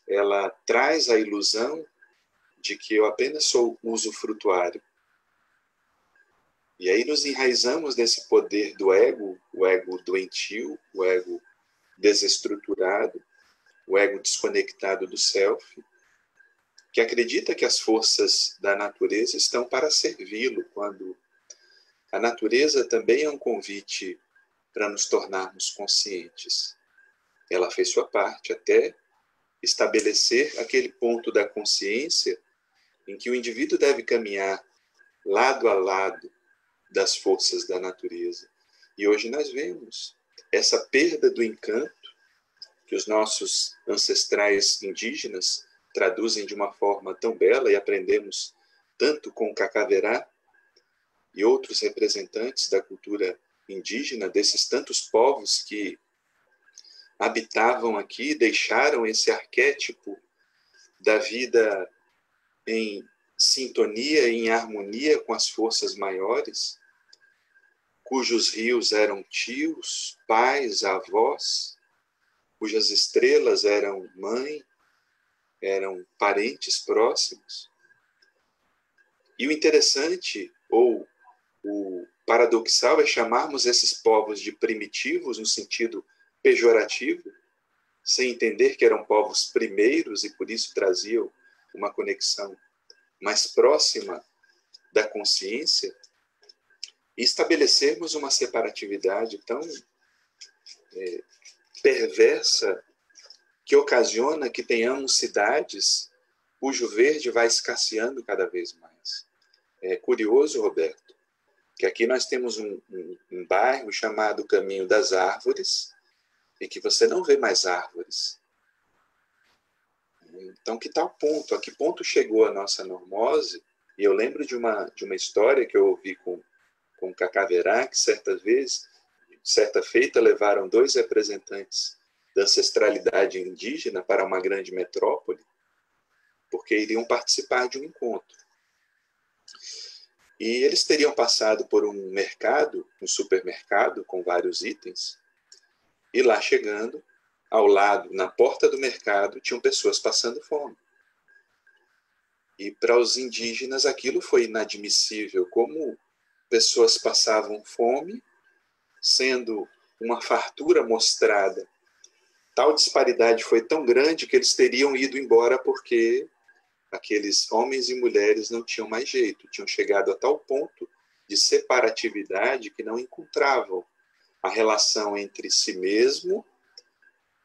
ela traz a ilusão de que eu apenas sou usufrutuário. E aí nos enraizamos nesse poder do ego, o ego doentio, o ego desestruturado, o ego desconectado do self, que acredita que as forças da natureza estão para servi-lo, quando a natureza também é um convite para nos tornarmos conscientes. Ela fez sua parte até estabelecer aquele ponto da consciência em que o indivíduo deve caminhar lado a lado das forças da natureza. E hoje nós vemos essa perda do encanto que os nossos ancestrais indígenas traduzem de uma forma tão bela, e aprendemos tanto com o Cacaverá e outros representantes da cultura indígena, desses tantos povos que habitavam aqui, deixaram esse arquétipo da vida em sintonia, em harmonia com as forças maiores, cujos rios eram tios, pais, avós, cujas estrelas eram mãe, eram parentes próximos. E o interessante, ou o paradoxal, é chamarmos esses povos de primitivos no sentido pejorativo, sem entender que eram povos primeiros e por isso traziam uma conexão mais próxima da consciência, e estabelecermos uma separatividade tão perversa que ocasiona que tenhamos cidades cujo verde vai escasseando cada vez mais. É curioso, Roberto, que aqui nós temos um bairro chamado Caminho das Árvores e que você não vê mais árvores. Então, que tal ponto? A que ponto chegou a nossa normose? E eu lembro de uma história que eu ouvi com Cacá Verá, que certa feita, levaram 2 representantes da ancestralidade indígena para uma grande metrópole, porque iriam participar de um encontro. E eles teriam passado por um mercado, um supermercado com vários itens, e lá chegando, ao lado, na porta do mercado, tinham pessoas passando fome. E para os indígenas aquilo foi inadmissível, como pessoas passavam fome, sendo uma fartura mostrada. Tal disparidade foi tão grande que eles teriam ido embora porque aqueles homens e mulheres não tinham mais jeito, tinham chegado a tal ponto de separatividade que não encontravam a relação entre si mesmo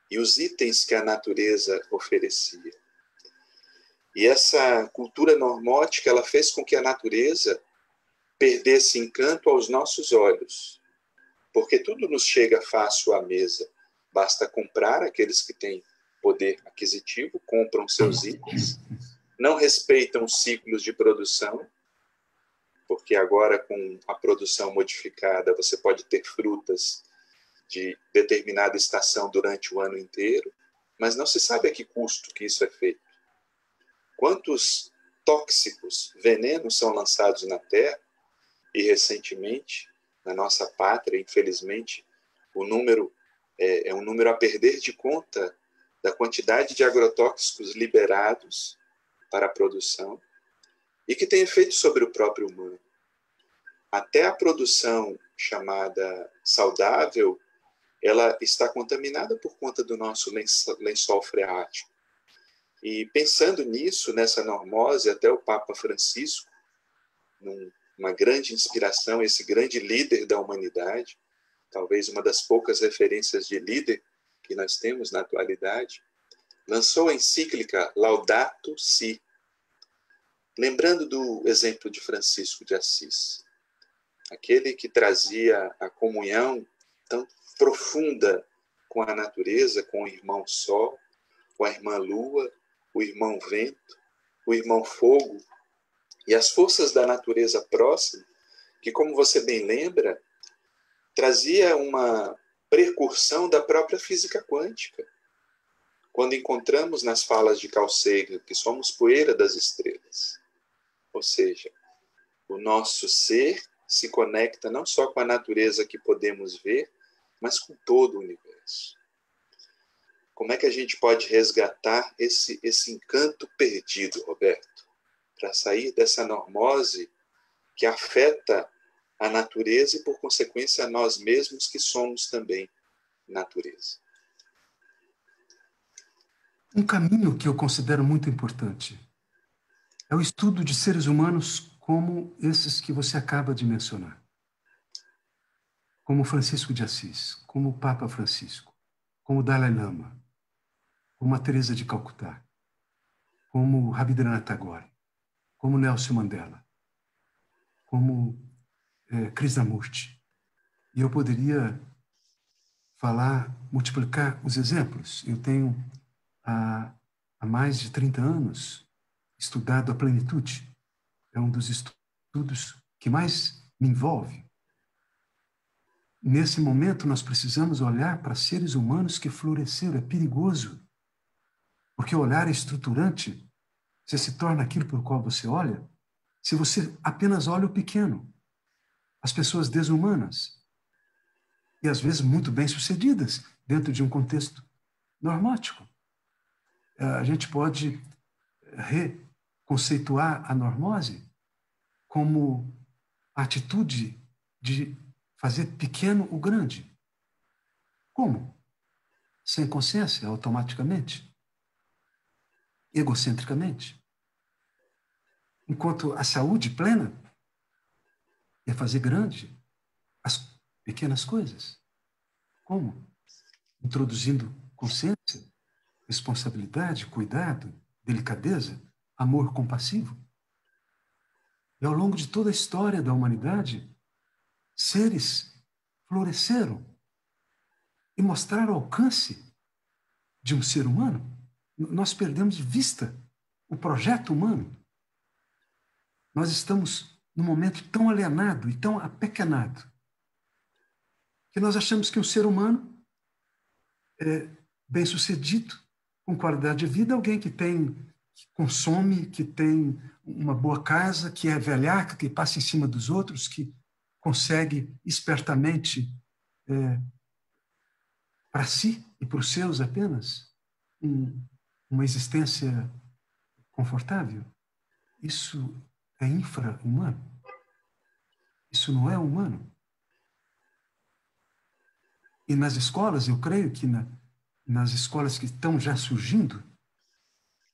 e os itens que a natureza oferecia. E essa cultura normótica, ela fez com que a natureza perdesse encanto aos nossos olhos, porque tudo nos chega fácil à mesa. Basta comprar, aqueles que têm poder aquisitivo, compram seus itens, não respeitam os ciclos de produção, porque agora com a produção modificada você pode ter frutas de determinada estação durante o ano inteiro, mas não se sabe a que custo que isso é feito. Quantos tóxicos, venenos são lançados na terra, e recentemente, na nossa pátria, infelizmente, o número é um número a perder de conta da quantidade de agrotóxicos liberados para a produção e que tem efeito sobre o próprio humano. Até a produção chamada saudável, ela está contaminada por conta do nosso lençol freático. E pensando nisso, nessa normose, até o Papa Francisco, uma grande inspiração, esse grande líder da humanidade, talvez uma das poucas referências de líder que nós temos na atualidade, lançou a encíclica Laudato Si, lembrando do exemplo de Francisco de Assis, aquele que trazia a comunhão tão profunda com a natureza, com o irmão Sol, com a irmã Lua, o irmão Vento, o irmão Fogo, e as forças da natureza próxima, que, como você bem lembra, trazia uma precursão da própria física quântica. Quando encontramos nas falas de Carl Sagan que somos poeira das estrelas, ou seja, o nosso ser se conecta não só com a natureza que podemos ver, mas com todo o universo. Como é que a gente pode resgatar esse encanto perdido, Roberto, para sair dessa normose que afeta a natureza e, por consequência, a nós mesmos que somos também natureza? Um caminho que eu considero muito importante é o estudo de seres humanos como esses que você acaba de mencionar. Como Francisco de Assis, como o Papa Francisco, como o Dalai Lama, como a Teresa de Calcutá, como Rabindranath Tagore, como Nelson Mandela, como Krishnamurti. E eu poderia multiplicar os exemplos. Eu tenho, há mais de 30 anos, estudado a plenitude. É um dos estudos que mais me envolve. Nesse momento, nós precisamos olhar para seres humanos que floresceram. É perigoso, porque o olhar é estruturante. Você se torna aquilo por qual você olha, se você apenas olha o pequeno, as pessoas desumanas, e às vezes muito bem-sucedidas, dentro de um contexto normótico. A gente pode reconceituar a normose como a atitude de fazer pequeno o grande. Como? Sem consciência, automaticamente. Egocentricamente. Enquanto a saúde plena é fazer grande pequenas coisas. Como? Introduzindo consciência, responsabilidade, cuidado, delicadeza, amor compassivo. E ao longo de toda a história da humanidade, seres floresceram e mostraram o alcance de um ser humano. Nós perdemos de vista o projeto humano. Nós estamos num momento tão alienado e tão apequenado que nós achamos que um ser humano é bem-sucedido, com qualidade de vida, alguém que consome, que tem uma boa casa, que é velhaca, que passa em cima dos outros, que consegue espertamente para si e para os seus apenas uma existência confortável. Isso é infra-humano. Isso não é humano. E nas escolas, eu creio que nas escolas que estão já surgindo,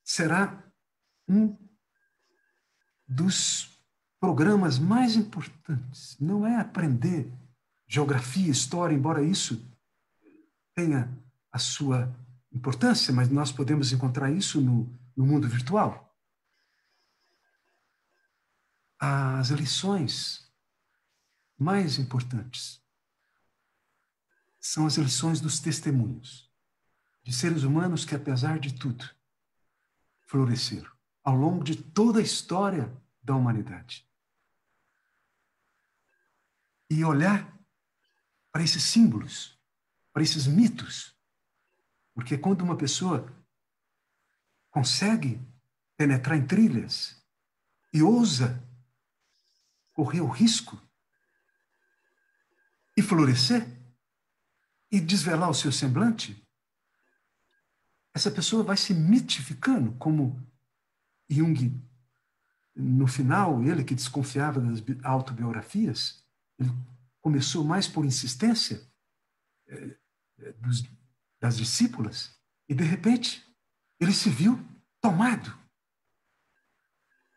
será um dos programas mais importantes. Não é aprender geografia, história, embora isso tenha a sua importância, mas nós podemos encontrar isso no mundo virtual. As lições mais importantes são as lições dos testemunhos de seres humanos que, apesar de tudo, floresceram ao longo de toda a história da humanidade. E olhar para esses símbolos, para esses mitos, porque quando uma pessoa consegue penetrar em trilhas e ousa correr o risco e florescer e desvelar o seu semblante, essa pessoa vai se mitificando, como Jung, no final, ele que desconfiava das autobiografias, ele começou mais por insistência das discípulas, e de repente ele se viu tomado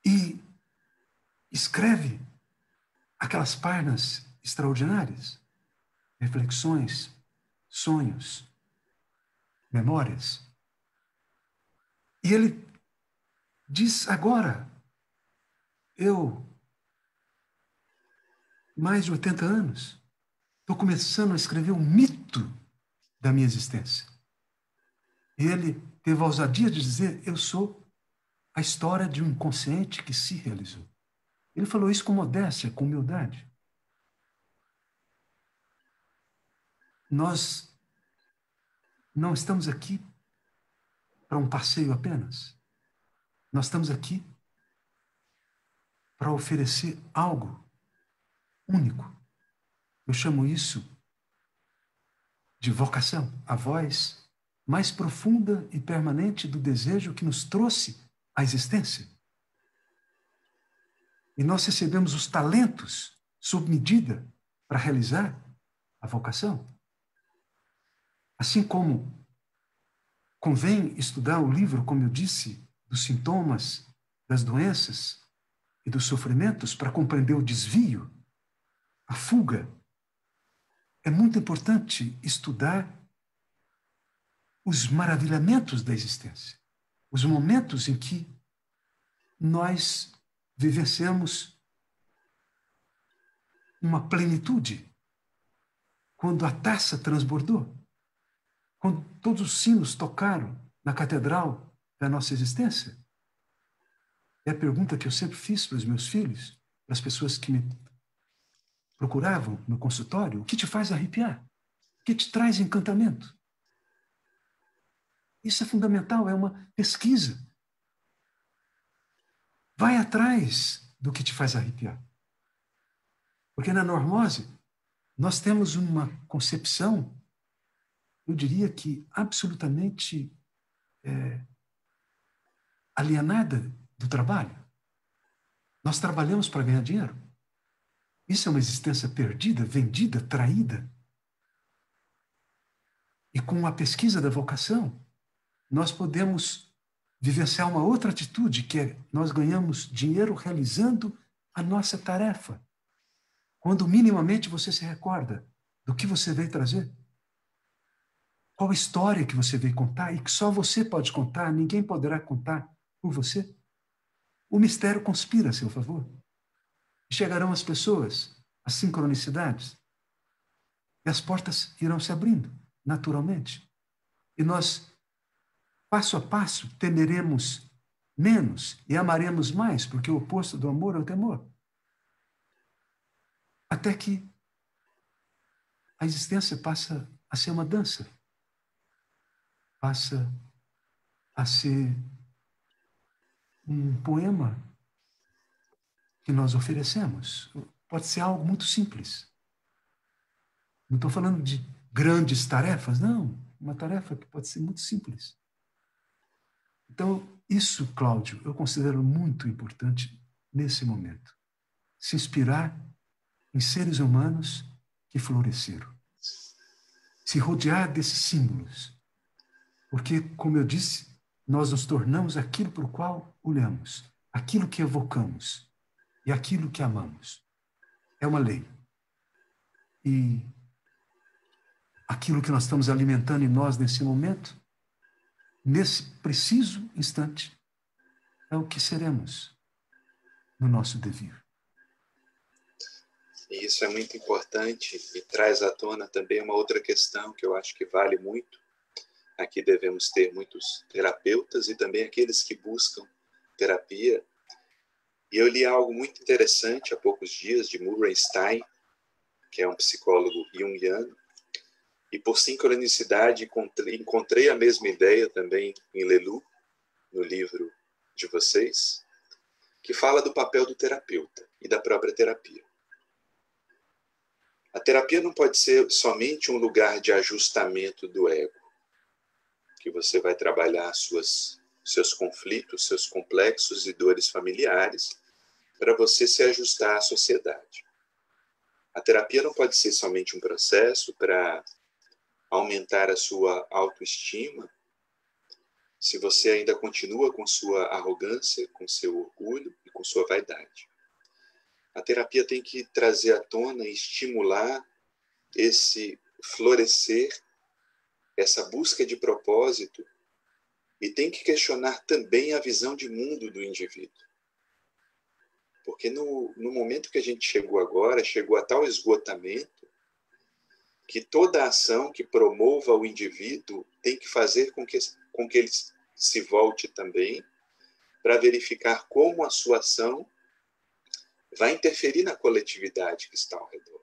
e escreve aquelas páginas extraordinárias, reflexões, sonhos, memórias. E ele diz agora, eu, mais de 80 anos, estou começando a escrever um mito da minha existência. E ele teve a ousadia de dizer, eu sou a história de um inconsciente que se realizou. Ele falou isso com modéstia, com humildade. Nós não estamos aqui para um passeio apenas. Nós estamos aqui para oferecer algo único. Eu chamo isso de vocação, a voz mais profunda e permanente do desejo que nos trouxe à existência. E nós recebemos os talentos sob medida para realizar a vocação. Assim como convém estudar o livro, como eu disse, dos sintomas, das doenças e dos sofrimentos para compreender o desvio, a fuga. É muito importante estudar os maravilhamentos da existência, os momentos em que nós vivenciamos uma plenitude, quando a taça transbordou, quando todos os sinos tocaram na catedral da nossa existência. É a pergunta que eu sempre fiz para os meus filhos, para as pessoas que me procuravam no consultório: o que te faz arrepiar? O que te traz encantamento? Isso é fundamental, é uma pesquisa. Vai atrás do que te faz arrepiar. Porque na normose, nós temos uma concepção, eu diria que absolutamente alienada do trabalho. Nós trabalhamos para ganhar dinheiro. Isso é uma existência perdida, vendida, traída. E com a pesquisa da vocação, nós podemos vivenciar uma outra atitude, que é nós ganhamos dinheiro realizando a nossa tarefa. Quando minimamente você se recorda do que você veio trazer? Qual a história que você veio contar e que só você pode contar, ninguém poderá contar por você? O mistério conspira a seu favor. Chegarão as pessoas, as sincronicidades, e as portas irão se abrindo naturalmente. E nós, passo a passo, temeremos menos e amaremos mais, porque o oposto do amor é o temor. Até que a existência passa a ser uma dança, passa a ser um poema que nós oferecemos. Pode ser algo muito simples. Não estou falando de grandes tarefas, não. Uma tarefa que pode ser muito simples. Então, isso, Cláudio, eu considero muito importante nesse momento. Se inspirar em seres humanos que floresceram. Se rodear desses símbolos. Porque, como eu disse, nós nos tornamos aquilo por qual olhamos, aquilo que evocamos e aquilo que amamos. É uma lei. E aquilo que nós estamos alimentando em nós nesse momento, nesse preciso instante, é o que seremos no nosso devir. E isso é muito importante e traz à tona também uma outra questão que eu acho que vale muito. Aqui devemos ter muitos terapeutas e também aqueles que buscam terapia. E eu li algo muito interessante há poucos dias de Murray Stein, que é um psicólogo junguiano, e por sincronicidade encontrei a mesma ideia também em Lelou, no livro de vocês, que fala do papel do terapeuta e da própria terapia. A terapia não pode ser somente um lugar de ajustamento do ego, que você vai trabalhar seus conflitos, seus complexos e dores familiares para você se ajustar à sociedade. A terapia não pode ser somente um processo para aumentar a sua autoestima, se você ainda continua com sua arrogância, com seu orgulho e com sua vaidade. A terapia tem que trazer à tona e estimular esse florescer, essa busca de propósito, e tem que questionar também a visão de mundo do indivíduo. Porque no momento que a gente chegou agora, chegou a tal esgotamento, que toda ação que promova o indivíduo tem que fazer com que ele se volte também para verificar como a sua ação vai interferir na coletividade que está ao redor.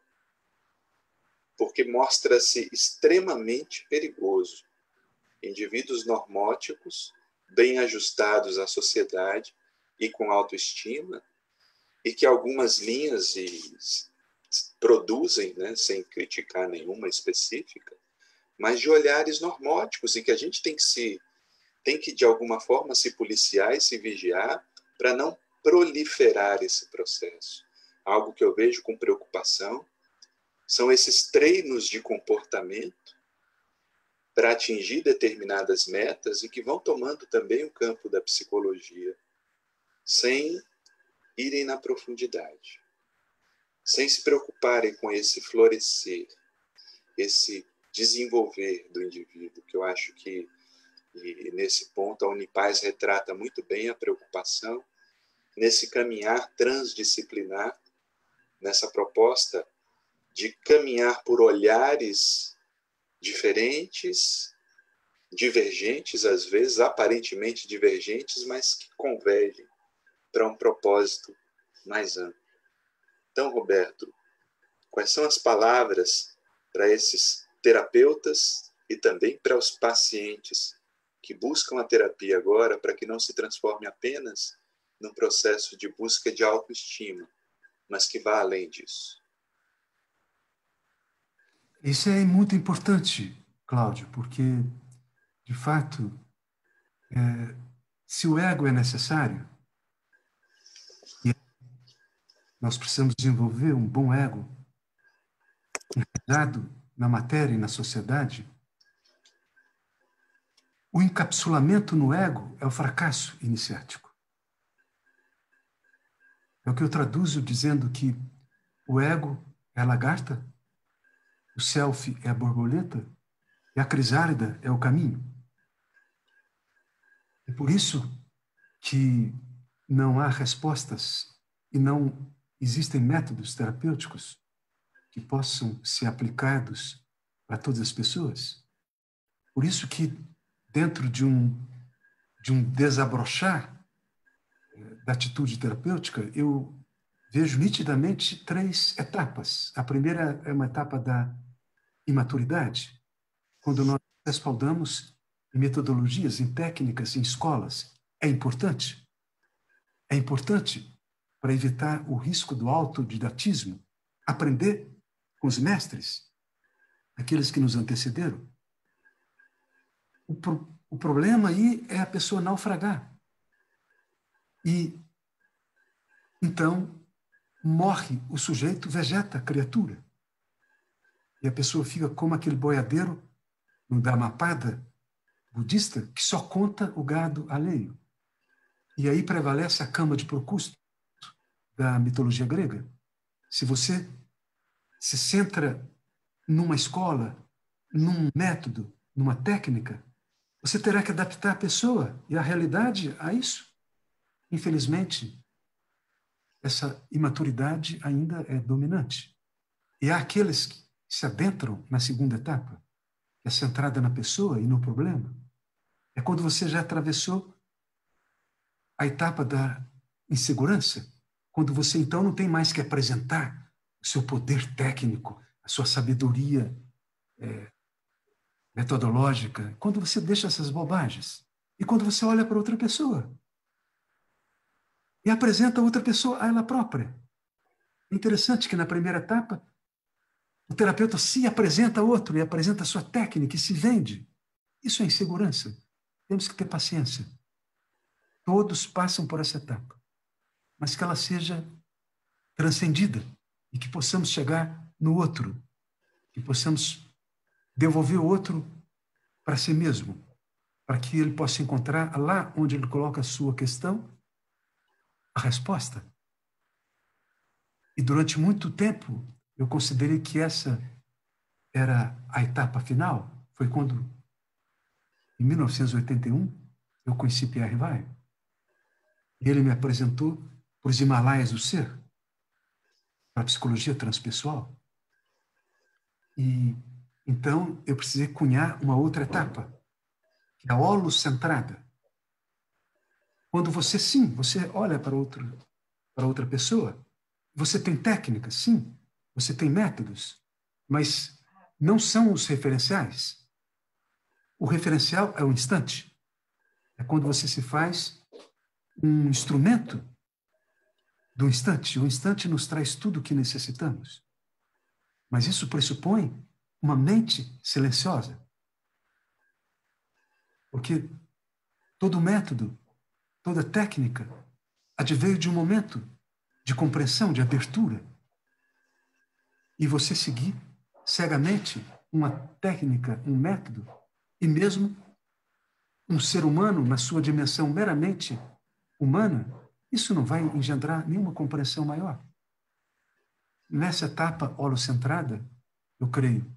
Porque mostra-se extremamente perigoso. Indivíduos normóticos, bem ajustados à sociedade e com autoestima, e que algumas linhas produzem, né, sem criticar nenhuma específica, mas de olhares normóticos, e que a gente tem que de alguma forma se policiar e se vigiar para não proliferar esse processo. Algo que eu vejo com preocupação são esses treinos de comportamento para atingir determinadas metas e que vão tomando também o campo da psicologia, sem irem na profundidade, sem se preocuparem com esse florescer, esse desenvolver do indivíduo, que eu acho que, e nesse ponto, a Unipaz retrata muito bem a preocupação nesse caminhar transdisciplinar, nessa proposta de caminhar por olhares diferentes, divergentes, às vezes aparentemente divergentes, mas que convergem para um propósito mais amplo. Então, Roberto, quais são as palavras para esses terapeutas e também para os pacientes que buscam a terapia agora, para que não se transforme apenas num processo de busca de autoestima, mas que vá além disso? Isso é muito importante, Cláudio, porque, de fato, se o ego é necessário, e nós precisamos desenvolver um bom ego, enraizado na matéria e na sociedade, o encapsulamento no ego é o fracasso iniciático. É o que eu traduzo dizendo que o ego é a lagarta, o self é a borboleta e a crisálida é o caminho. É por isso que não há respostas e não existem métodos terapêuticos que possam ser aplicados para todas as pessoas. Por isso que dentro de um desabrochar da atitude terapêutica, eu vejo nitidamente 3 etapas. A primeira é uma etapa da imaturidade, quando nós respaldamos em metodologias, em técnicas, em escolas. É importante. É importante para evitar o risco do autodidatismo, aprender com os mestres, aqueles que nos antecederam. O problema aí é a pessoa naufragar. E, então, morre o sujeito, vegeta a criatura. E a pessoa fica como aquele boiadeiro no Dhammapada budista que só conta o gado alheio. E aí prevalece a cama de Procústo da mitologia grega. Se você se centra numa escola, num método, numa técnica, você terá que adaptar a pessoa e a realidade a isso. Infelizmente, essa imaturidade ainda é dominante. E há aqueles que se adentram na segunda etapa, que é centrada na pessoa e no problema. É quando você já atravessou a etapa da insegurança, quando você então não tem mais que apresentar o seu poder técnico, a sua sabedoria metodológica, quando você deixa essas bobagens e quando você olha para outra pessoa e apresenta a outra pessoa a ela própria. É interessante que na primeira etapa o terapeuta se apresenta a outro e apresenta a sua técnica e se vende. Isso é insegurança. Temos que ter paciência. Todos passam por essa etapa, mas que ela seja transcendida e que possamos chegar no outro, que possamos devolver o outro para si mesmo, para que ele possa encontrar lá onde ele coloca a sua questão, a resposta. E durante muito tempo eu considerei que essa era a etapa final. Foi quando, em 1981, eu conheci Pierre Weil. Ele me apresentou para os Himalaias do Ser, para a psicologia transpessoal. E então eu precisei cunhar uma outra etapa, que é a holocentrada. Quando você, sim, você olha para outra pessoa, você tem técnicas, sim, você tem métodos, mas não são os referenciais. O referencial é o instante. É quando você se faz um instrumento do instante. O instante nos traz tudo o que necessitamos. Mas isso pressupõe uma mente silenciosa. Porque todo método, toda técnica, adveio de um momento de compreensão, de abertura. E você seguir cegamente uma técnica, um método, e mesmo um ser humano na sua dimensão meramente humana, isso não vai engendrar nenhuma compreensão maior. Nessa etapa holocentrada, eu creio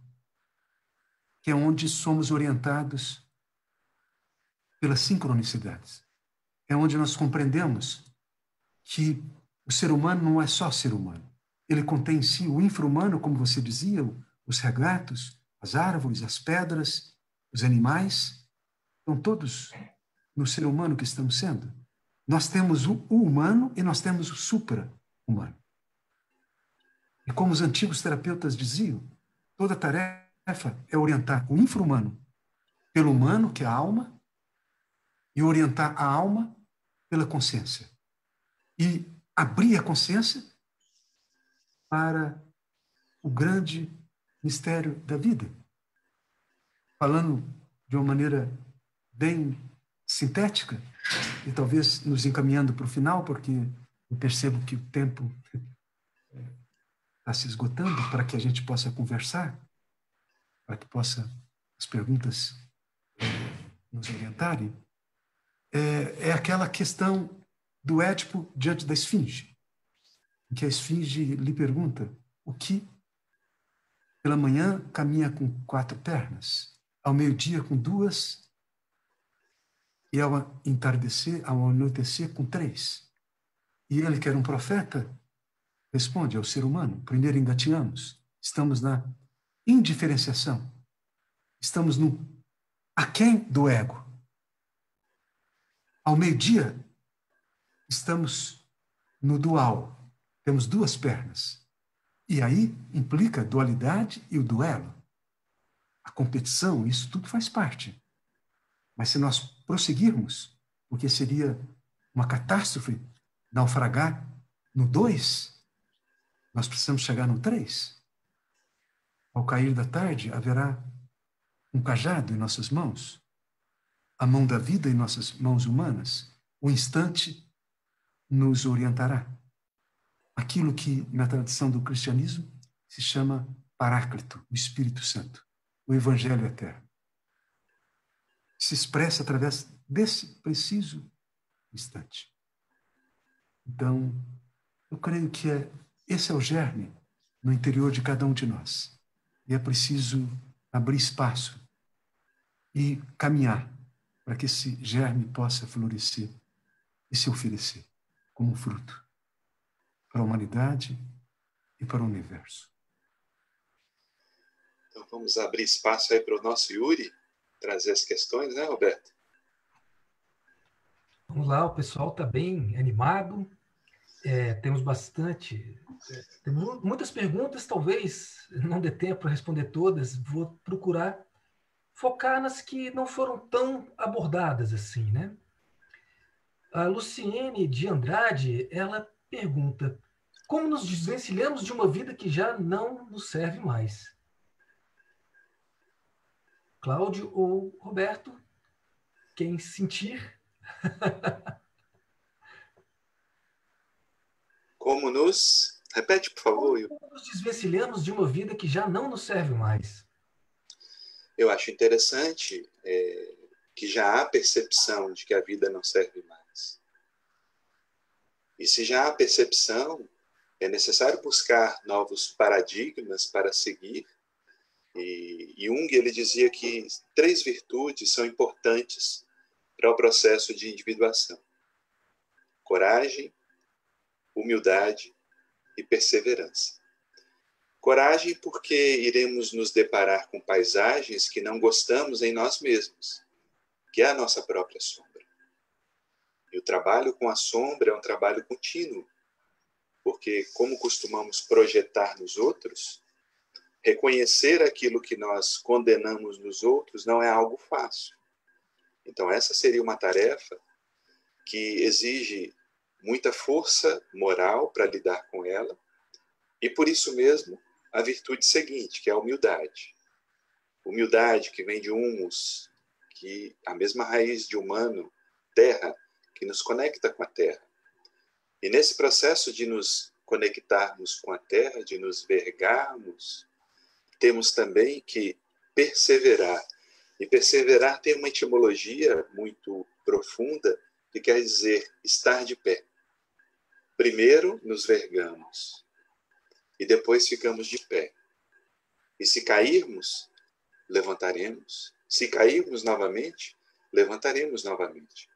que é onde somos orientados pelas sincronicidades. É onde nós compreendemos que o ser humano não é só ser humano. Ele contém em si o infra-humano, como você dizia, os regatos, as árvores, as pedras, os animais, estão todos no ser humano que estamos sendo. Nós temos o humano e nós temos o supra-humano. E como os antigos terapeutas diziam, toda tarefa é orientar o infra-humano pelo humano, que é a alma, e orientar a alma pela consciência. E abrir a consciência para o grande mistério da vida. Falando de uma maneira bem sintética, e talvez nos encaminhando para o final, porque eu percebo que o tempo está se esgotando, para que a gente possa conversar, para que as perguntas nos orientarem, é aquela questão do Édipo diante da esfinge, em que a esfinge lhe pergunta o que Pela manhã caminha com 4 pernas, ao meio-dia com 2, e ao entardecer, ao anoitecer com 3. E ele, que era um profeta, responde ao ser humano: primeiro engatinhamos, estamos na indiferenciação, estamos no aquém do ego. Ao meio-dia, estamos no dual, temos 2 pernas. E aí implica a dualidade e o duelo. A competição, isso tudo faz parte. Mas se nós prosseguirmos, porque seria uma catástrofe naufragar no 2, nós precisamos chegar no 3. Ao cair da tarde, haverá um cajado em nossas mãos, a mão da vida em nossas mãos humanas. O instante nos orientará. Aquilo que, na tradição do cristianismo, se chama Paráclito, o Espírito Santo, o Evangelho eterno. Se expressa através desse preciso instante. Então, eu creio que esse é o germe no interior de cada um de nós. E é preciso abrir espaço e caminhar para que esse germe possa florescer e se oferecer como um fruto para a humanidade e para o universo. Então vamos abrir espaço aí para o nosso Yuri trazer as questões, né, Roberto? Vamos lá, o pessoal está bem animado. Temos temos muitas perguntas, talvez não dê tempo para responder todas. Vou procurar focar nas que não foram tão abordadas assim, né? A Luciene de Andrade, ela pergunta: como nos desvencilhamos de uma vida que já não nos serve mais? Cláudio ou Roberto? Quem sentir? Como nos... Repete, por favor. Como nos desvencilhamos de uma vida que já não nos serve mais? Eu acho interessante que já há percepção de que a vida não serve mais. E se já há percepção, é necessário buscar novos paradigmas para seguir. E Jung, ele dizia que 3 virtudes são importantes para o processo de individuação: coragem, humildade e perseverança. Coragem, porque iremos nos deparar com paisagens que não gostamos em nós mesmos, que é a nossa própria sombra. E o trabalho com a sombra é um trabalho contínuo, porque, como costumamos projetar nos outros, reconhecer aquilo que nós condenamos nos outros não é algo fácil. Então, essa seria uma tarefa que exige muita força moral para lidar com ela, e por isso mesmo a virtude seguinte, que é a humildade. Humildade que vem de humus, que a mesma raiz de humano, terra, que nos conecta com a terra. E nesse processo de nos conectarmos com a terra, de nos vergarmos, temos também que perseverar. E perseverar tem uma etimologia muito profunda, que quer dizer estar de pé. Primeiro nos vergamos e depois ficamos de pé. E se cairmos, levantaremos. Se cairmos novamente, levantaremos novamente.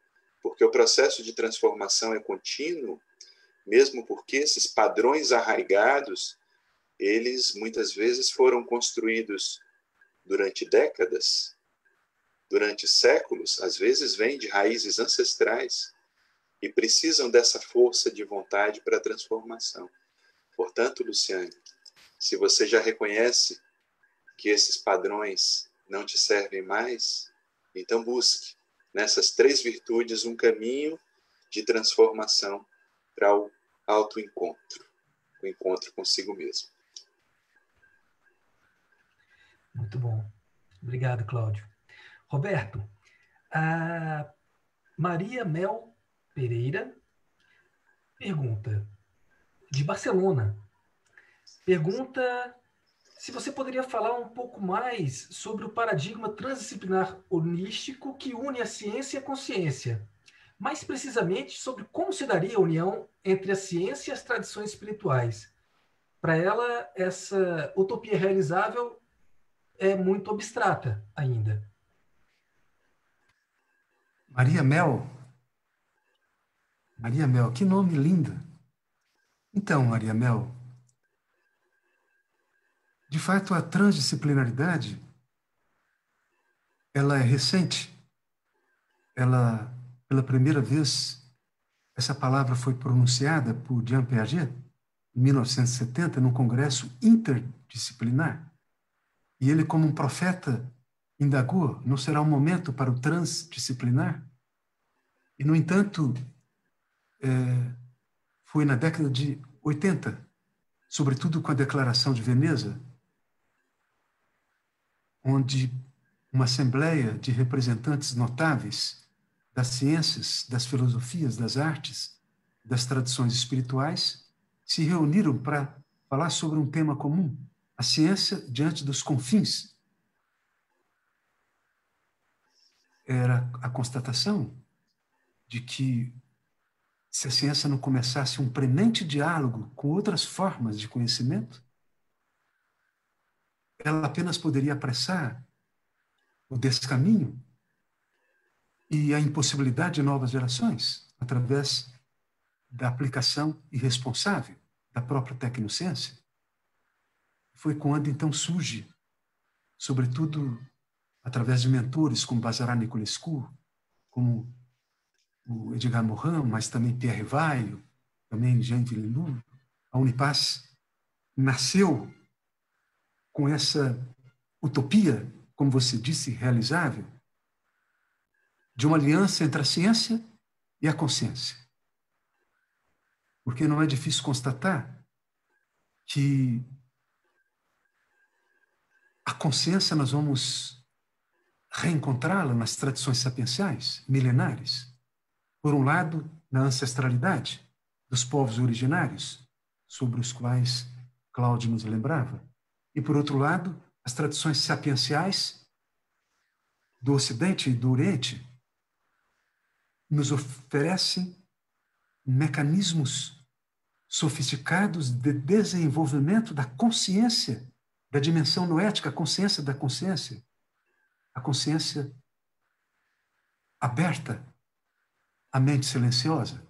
Porque o processo de transformação é contínuo, mesmo porque esses padrões arraigados, eles muitas vezes foram construídos durante décadas, durante séculos, às vezes vêm de raízes ancestrais e precisam dessa força de vontade para a transformação. Portanto, Luciane, se você já reconhece que esses padrões não te servem mais, então busque nessas 3 virtudes um caminho de transformação para o autoencontro, o encontro consigo mesmo. Muito bom. Obrigado, Cláudio. Roberto, a Maria Mel Pereira pergunta, de Barcelona, pergunta se você poderia falar um pouco mais sobre o paradigma transdisciplinar holístico que une a ciência e a consciência. Mais precisamente sobre como se daria a união entre a ciência e as tradições espirituais. Para ela, essa utopia realizável é muito abstrata ainda. Maria Mel. Maria Mel, que nome lindo. Então, Maria Mel, de fato, a transdisciplinaridade, ela é recente. Ela, pela primeira vez, essa palavra foi pronunciada por Jean Piaget, em 1970, num congresso interdisciplinar. E ele, como um profeta, indagou: não será um momento para o transdisciplinar? E, no entanto, foi na década de 80, sobretudo com a Declaração de Veneza, onde uma assembleia de representantes notáveis das ciências, das filosofias, das artes, das tradições espirituais, se reuniram para falar sobre um tema comum: a ciência diante dos confins. Era a constatação de que, se a ciência não começasse um premente diálogo com outras formas de conhecimento, ela apenas poderia apressar o descaminho e a impossibilidade de novas gerações através da aplicação irresponsável da própria tecnociência. Foi quando, então, surge, sobretudo através de mentores como Bazará Nicolescu, como o Edgar Morin, mas também Pierre Vaillant, também Jean Villeneuve, a Unipaz nasceu com essa utopia, como você disse, realizável, de uma aliança entre a ciência e a consciência. Porque não é difícil constatar que a consciência nós vamos reencontrá-la nas tradições sapienciais, milenares. Por um lado, na ancestralidade dos povos originários, sobre os quais Cláudio nos lembrava. E, por outro lado, as tradições sapienciais do Ocidente e do Oriente nos oferecem mecanismos sofisticados de desenvolvimento da consciência, da dimensão noética, a consciência da consciência, a consciência aberta à mente silenciosa.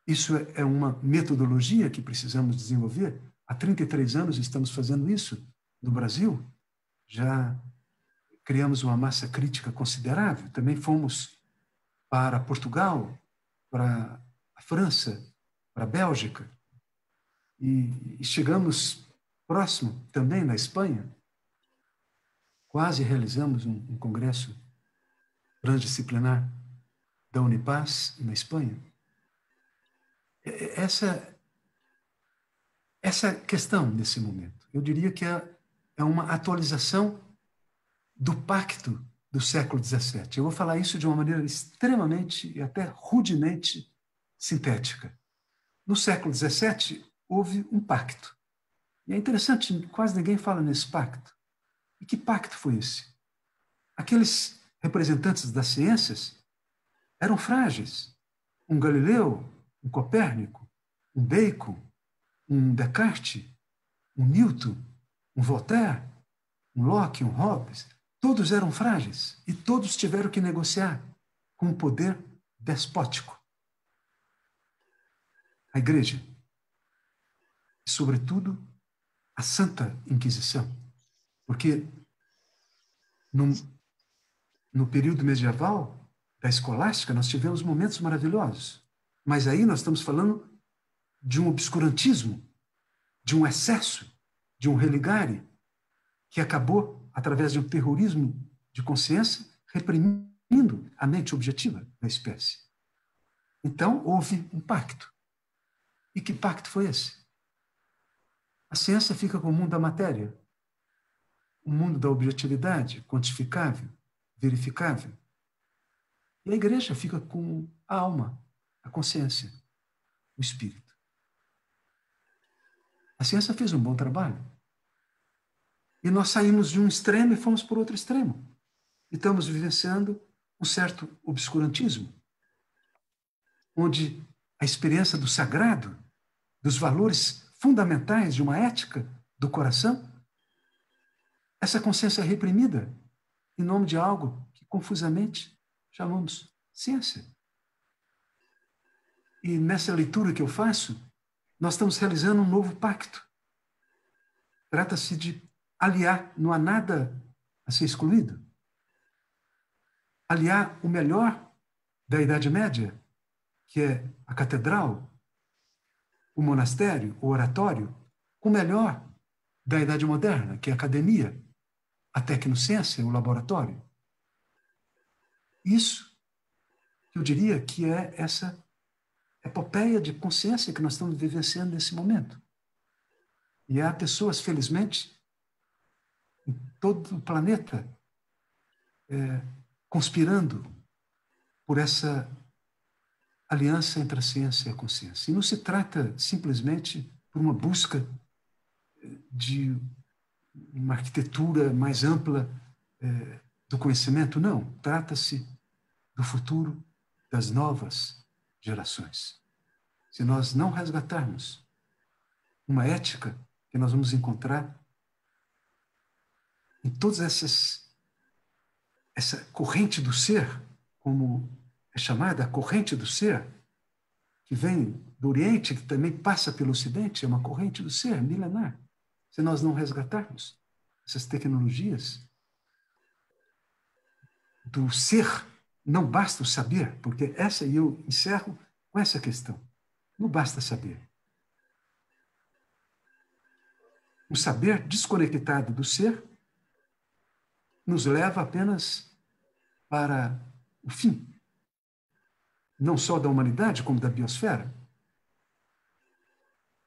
Isso é uma metodologia que precisamos desenvolver. Há 33 anos estamos fazendo isso no Brasil. Já criamos uma massa crítica considerável. Também fomos para Portugal, para a França, para a Bélgica. E chegamos próximo também na Espanha. Quase realizamos um congresso transdisciplinar da Unipaz na Espanha. Essa questão nesse momento, eu diria que é uma atualização do pacto do século XVII. Eu vou falar isso de uma maneira extremamente e até rudemente sintética. No século XVII, houve um pacto. E é interessante, quase ninguém fala nesse pacto. E que pacto foi esse? Aqueles representantes das ciências eram frágeis. Um Galileu, um Copérnico, um Bacon, um Descartes, um Newton, um Voltaire, um Locke, um Hobbes, todos eram frágeis e todos tiveram que negociar com um poder despótico. A Igreja, e sobretudo a Santa Inquisição, porque no período medieval da escolástica nós tivemos momentos maravilhosos, mas aí nós estamos falando de um obscurantismo, de um excesso, de um religare, que acabou, através de um terrorismo de consciência, reprimindo a mente objetiva da espécie. Então, houve um pacto. E que pacto foi esse? A ciência fica com o mundo da matéria, o mundo da objetividade, quantificável, verificável. E a Igreja fica com a alma, a consciência, o espírito. A ciência fez um bom trabalho. E nós saímos de um extremo e fomos para outro extremo. E estamos vivenciando um certo obscurantismo, onde a experiência do sagrado, dos valores fundamentais de uma ética do coração, essa consciência é reprimida em nome de algo que confusamente chamamos ciência. E nessa leitura que eu faço, nós estamos realizando um novo pacto. Trata-se de aliar, não há nada a ser excluído. Aliar o melhor da Idade Média, que é a catedral, o monastério, o oratório, com o melhor da Idade Moderna, que é a academia, a tecnociência, o laboratório. Isso, eu diria que é essa epopeia de consciência que nós estamos vivenciando nesse momento. E há pessoas, felizmente, em todo o planeta, conspirando por essa aliança entre a ciência e a consciência. E não se trata simplesmente por uma busca de uma arquitetura mais ampla do conhecimento, não. Trata-se do futuro das novas gerações. Se nós não resgatarmos uma ética que nós vamos encontrar em todas essa corrente do ser, como é chamada a corrente do ser, que vem do Oriente, que também passa pelo Ocidente, é uma corrente do ser milenar. Se nós não resgatarmos essas tecnologias do ser, não basta o saber, porque essa, e eu encerro com essa questão, não basta saber. O saber desconectado do ser nos leva apenas para o fim, não só da humanidade, como da biosfera.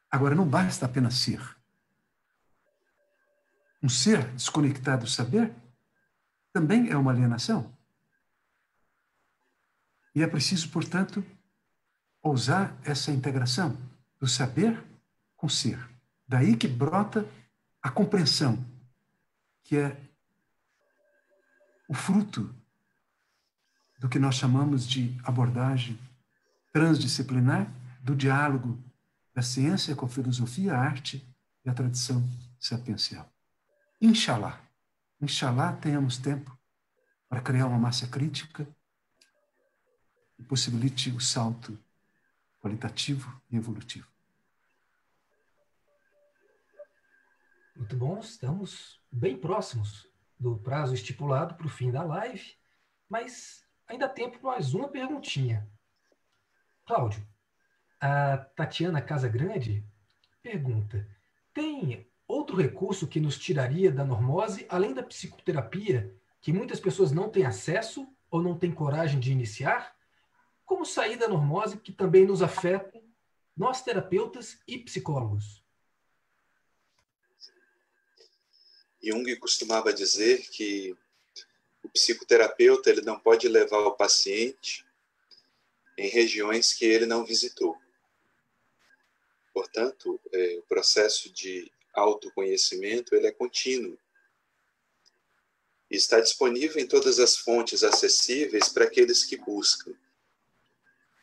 Agora, não basta apenas ser. Um ser desconectado do saber também é uma alienação. E é preciso, portanto, ousar essa integração do saber com ser. Daí que brota a compreensão, que é o fruto do que nós chamamos de abordagem transdisciplinar do diálogo da ciência com a filosofia, a arte e a tradição sapiencial. Inshallah. Inshallah tenhamos tempo para criar uma massa crítica que possibilite o salto qualitativo e evolutivo. Muito bom, estamos bem próximos do prazo estipulado para o fim da live, mas ainda há tempo para mais uma perguntinha. Cláudio, a Tatiana Casagrande pergunta: tem outro recurso que nos tiraria da normose, além da psicoterapia, que muitas pessoas não têm acesso ou não têm coragem de iniciar? Como sair da normose, que também nos afeta, nós terapeutas e psicólogos? Jung costumava dizer que o psicoterapeuta ele não pode levar o paciente em regiões que ele não visitou. Portanto, o processo de autoconhecimento ele é contínuo. E está disponível em todas as fontes acessíveis para aqueles que buscam.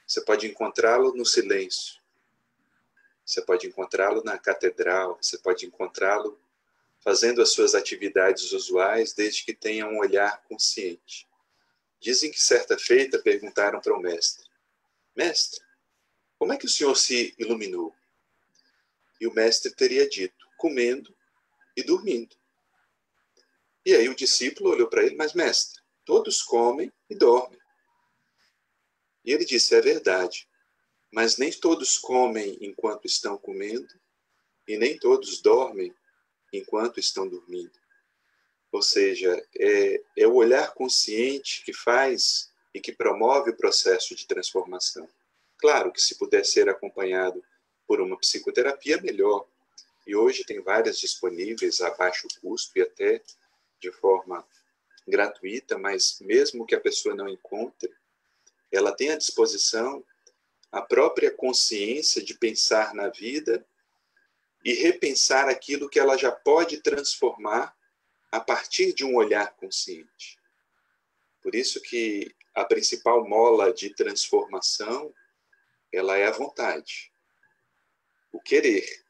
Você pode encontrá-lo no silêncio. Você pode encontrá-lo na catedral. Você pode encontrá-lo fazendo as suas atividades usuais, desde que tenha um olhar consciente. Dizem que certa feita perguntaram para o mestre: mestre, como é que o senhor se iluminou? E o mestre teria dito: comendo e dormindo. E aí o discípulo olhou para ele: mas mestre, todos comem e dormem. E ele disse: é verdade, mas nem todos comem enquanto estão comendo e nem todos dormem enquanto estão dormindo. Ou seja, é o olhar consciente que faz e que promove o processo de transformação. Claro que se puder ser acompanhado por uma psicoterapia, melhor. E hoje tem várias disponíveis a baixo custo e até de forma gratuita, mas mesmo que a pessoa não encontre, ela tem à disposição a própria consciência de pensar na vida e repensar aquilo que ela já pode transformar a partir de um olhar consciente. Por isso que a principal mola de transformação, ela é a vontade, o querer.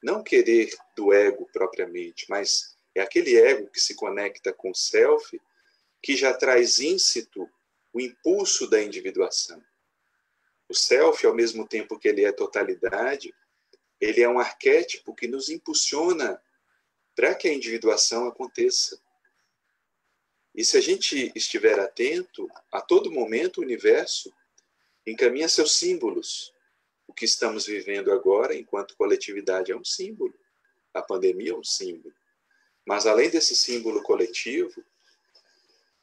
não querer do ego propriamente, mas é aquele ego que se conecta com o self, que já traz íncito o impulso da individuação. O self, ao mesmo tempo que ele é totalidade, ele é um arquétipo que nos impulsiona para que a individuação aconteça. E se a gente estiver atento, a todo momento o universo encaminha seus símbolos. O que estamos vivendo agora, enquanto coletividade, é um símbolo. A pandemia é um símbolo. Mas, além desse símbolo coletivo,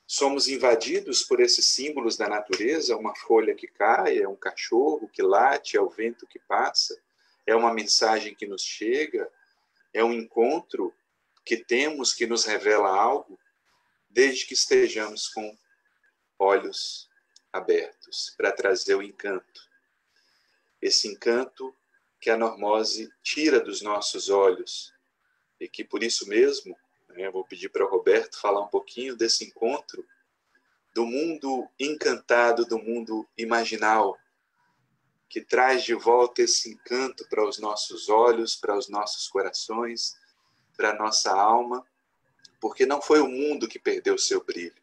somos invadidos por esses símbolos da natureza, uma folha que cai, é um cachorro que late, é o vento que passa, é uma mensagem que nos chega, é um encontro que temos que nos revela algo, desde que estejamos com olhos abertos para trazer o encanto. Esse encanto que a normose tira dos nossos olhos e que, por isso mesmo, eu vou pedir para o Roberto falar um pouquinho desse encontro do mundo encantado, do mundo imaginal, que traz de volta esse encanto para os nossos olhos, para os nossos corações, para a nossa alma, porque não foi o mundo que perdeu seu brilho.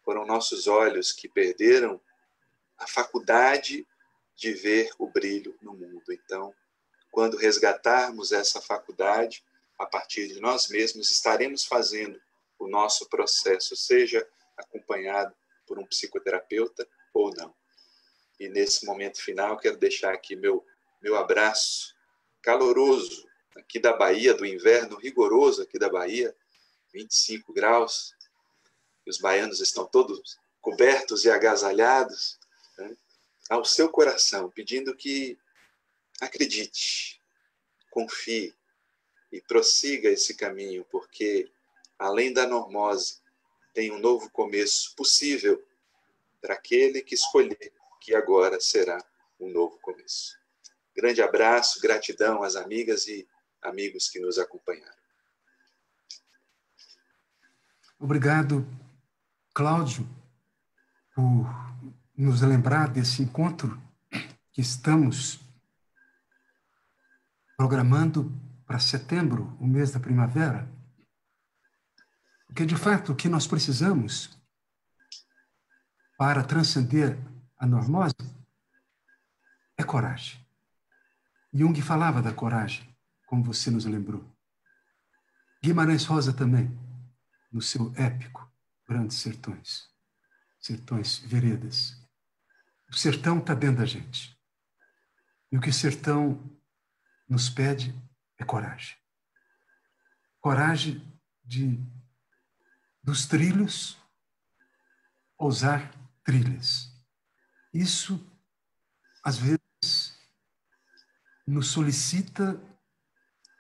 Foram nossos olhos que perderam a faculdade de ver o brilho no mundo. Então, quando resgatarmos essa faculdade, a partir de nós mesmos, estaremos fazendo o nosso processo, seja acompanhado por um psicoterapeuta ou não. E nesse momento final, quero deixar aqui meu abraço caloroso aqui da Bahia, do inverno rigoroso aqui da Bahia, 25 graus, e os baianos estão todos cobertos e agasalhados, né? Ao seu coração, pedindo que acredite, confie e prossiga esse caminho, porque além da normose, tem um novo começo possível para aquele que escolher que agora será um novo começo. Grande abraço, gratidão às amigas e amigos que nos acompanharam. Obrigado, Cláudio, por nos lembrar desse encontro que estamos programando para setembro, o mês da primavera. Porque, de fato, o que nós precisamos para transcender a normose é coragem. Jung falava da coragem, como você nos lembrou. Guimarães Rosa também, no seu épico Grandes Sertões, Sertões Veredas. O sertão está dentro da gente. E o que o sertão nos pede é coragem. Coragem dos trilhos ousar trilhas. Isso, às vezes, nos solicita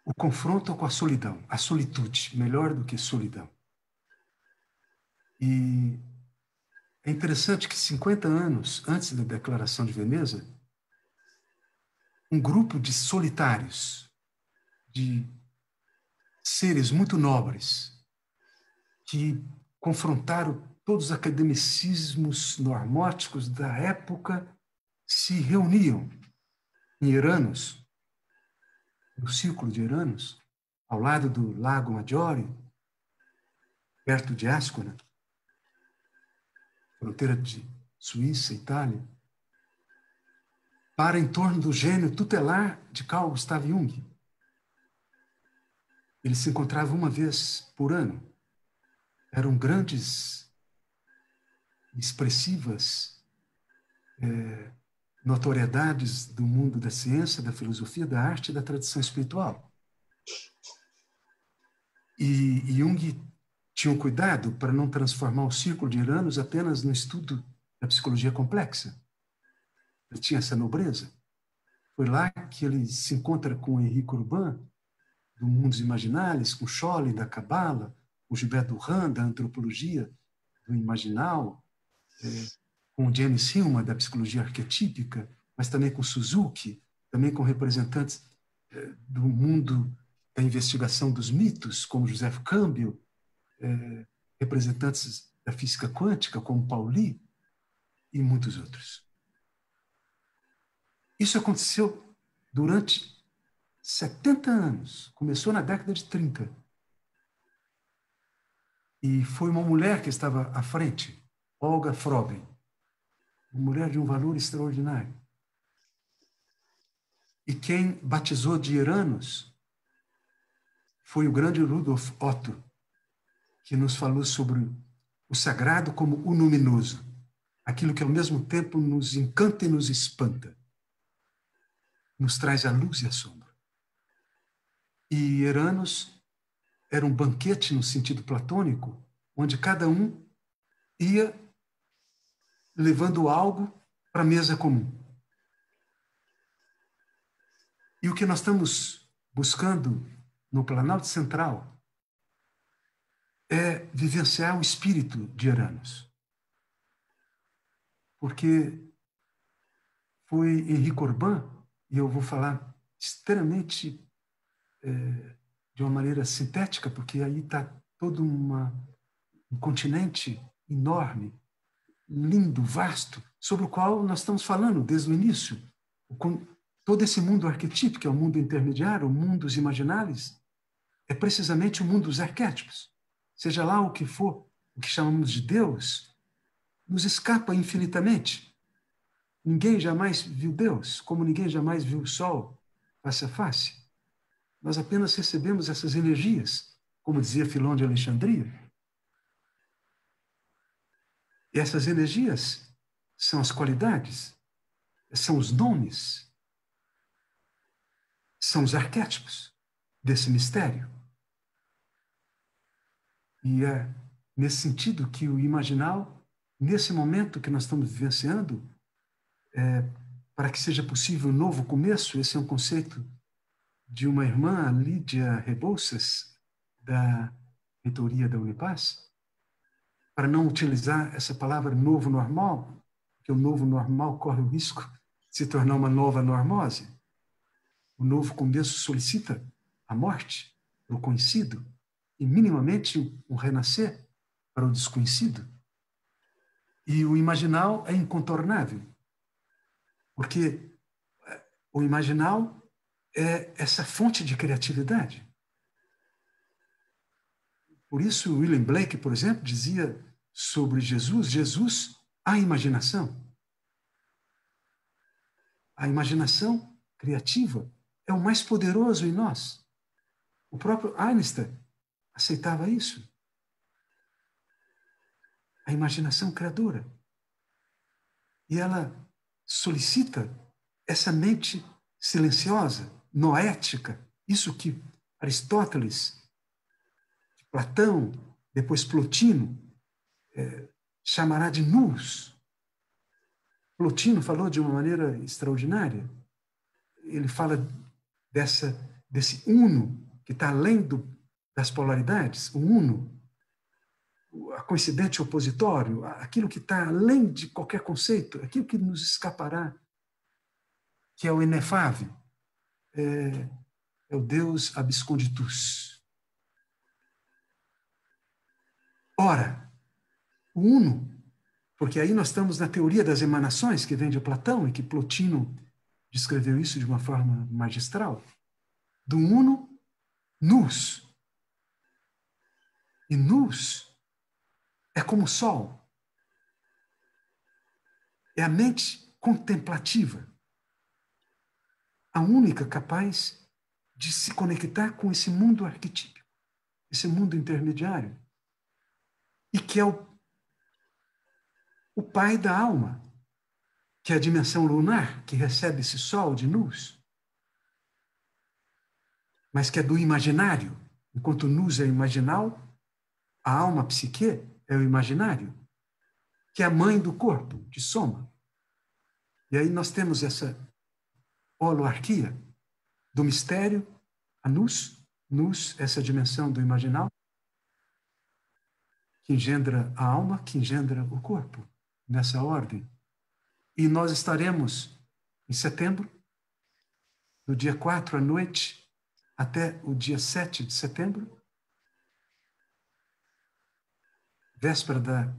o confronto com a solidão, a solitude, melhor do que solidão. E é interessante que 50 anos antes da Declaração de Veneza, um grupo de solitários, de seres muito nobres, que confrontaram todos os academicismos normóticos da época, se reuniam em Eranos, no círculo de Eranos, ao lado do Lago Maggiore, perto de Ascona, fronteira de Suíça, Itália, para em torno do gênio tutelar de Carl Gustav Jung. Eles se encontravam uma vez por ano. Eram grandes, expressivas notoriedades do mundo da ciência, da filosofia, da arte e da tradição espiritual. E Jung tinha um cuidado para não transformar o círculo de Eranos apenas no estudo da psicologia complexa. Ele tinha essa nobreza. Foi lá que ele se encontra com Henrique Urban, do Mundos Imaginários, com Scholem, da Cabala, com Gilbert Durand, da antropologia do imaginal, com James Hillman, da psicologia arquetípica, mas também com Suzuki, também com representantes do mundo da investigação dos mitos, como Joseph Campbell, representantes da física quântica, como Pauli, e muitos outros. Isso aconteceu durante 70 anos. Começou na década de 30. E foi uma mulher que estava à frente, Olga Froben. Uma mulher de um valor extraordinário. E quem batizou de Eranos foi o grande Rudolf Otto, que nos falou sobre o sagrado como o luminoso, aquilo que ao mesmo tempo nos encanta e nos espanta, nos traz a luz e a sombra. E Eranos era um banquete no sentido platônico, onde cada um ia levando algo para a mesa comum. E o que nós estamos buscando no Planalto Central é vivenciar o espírito de Eranos. Porque foi Henri Corbin, e eu vou falar extremamente de uma maneira sintética, porque aí está todo um continente enorme, lindo, vasto, sobre o qual nós estamos falando desde o início. Todo esse mundo arquetípico, que é o mundo intermediário, o mundo dos imaginários, é precisamente o mundo dos arquétipos. Seja lá o que for, o que chamamos de Deus, nos escapa infinitamente. Ninguém jamais viu Deus, como ninguém jamais viu o sol face a face. Nós apenas recebemos essas energias, como dizia Filon de Alexandria. E essas energias são as qualidades, são os nomes, são os arquétipos desse mistério. E é nesse sentido que o imaginal, nesse momento que nós estamos vivenciando, para que seja possível um novo começo, esse é um conceito de uma irmã, Lídia Rebouças, da reitoria da Unipaz, para não utilizar essa palavra novo normal, que o novo normal corre o risco de se tornar uma nova normose. O novo começo solicita a morte para o conhecido e minimamente um renascer para o desconhecido. E o imaginal é incontornável, porque o imaginal é essa fonte de criatividade. Por isso, William Blake, por exemplo, dizia sobre Jesus, a imaginação. A imaginação criativa é o mais poderoso em nós. O próprio Einstein aceitava isso. A imaginação criadora. E ela solicita essa mente silenciosa, noética, isso que Aristóteles, Platão, depois Plotino, chamará de nous. Plotino falou de uma maneira extraordinária. Ele fala desse uno que está além das polaridades, o uno, a coincidente opositório, aquilo que está além de qualquer conceito, aquilo que nos escapará, que é o inefável, é o Deus absconditus. Ora, o uno, porque aí nós estamos na teoria das emanações, que vem de Platão, e que Plotino descreveu isso de uma forma magistral, do uno, nous. E nous é como o sol. É a mente contemplativa, a única capaz de se conectar com esse mundo arquetípico, esse mundo intermediário, e que é o pai da alma, que é a dimensão lunar, que recebe esse sol de nous, mas que é do imaginário. Enquanto nous é imaginal, a alma, a psique, é o imaginário, que é a mãe do corpo, de soma. E aí nós temos essa holoarquia do mistério, a nous, essa dimensão do imaginal, que engendra a alma, que engendra o corpo, nessa ordem. E nós estaremos em setembro, do dia 4 à noite até o dia 7 de setembro, véspera da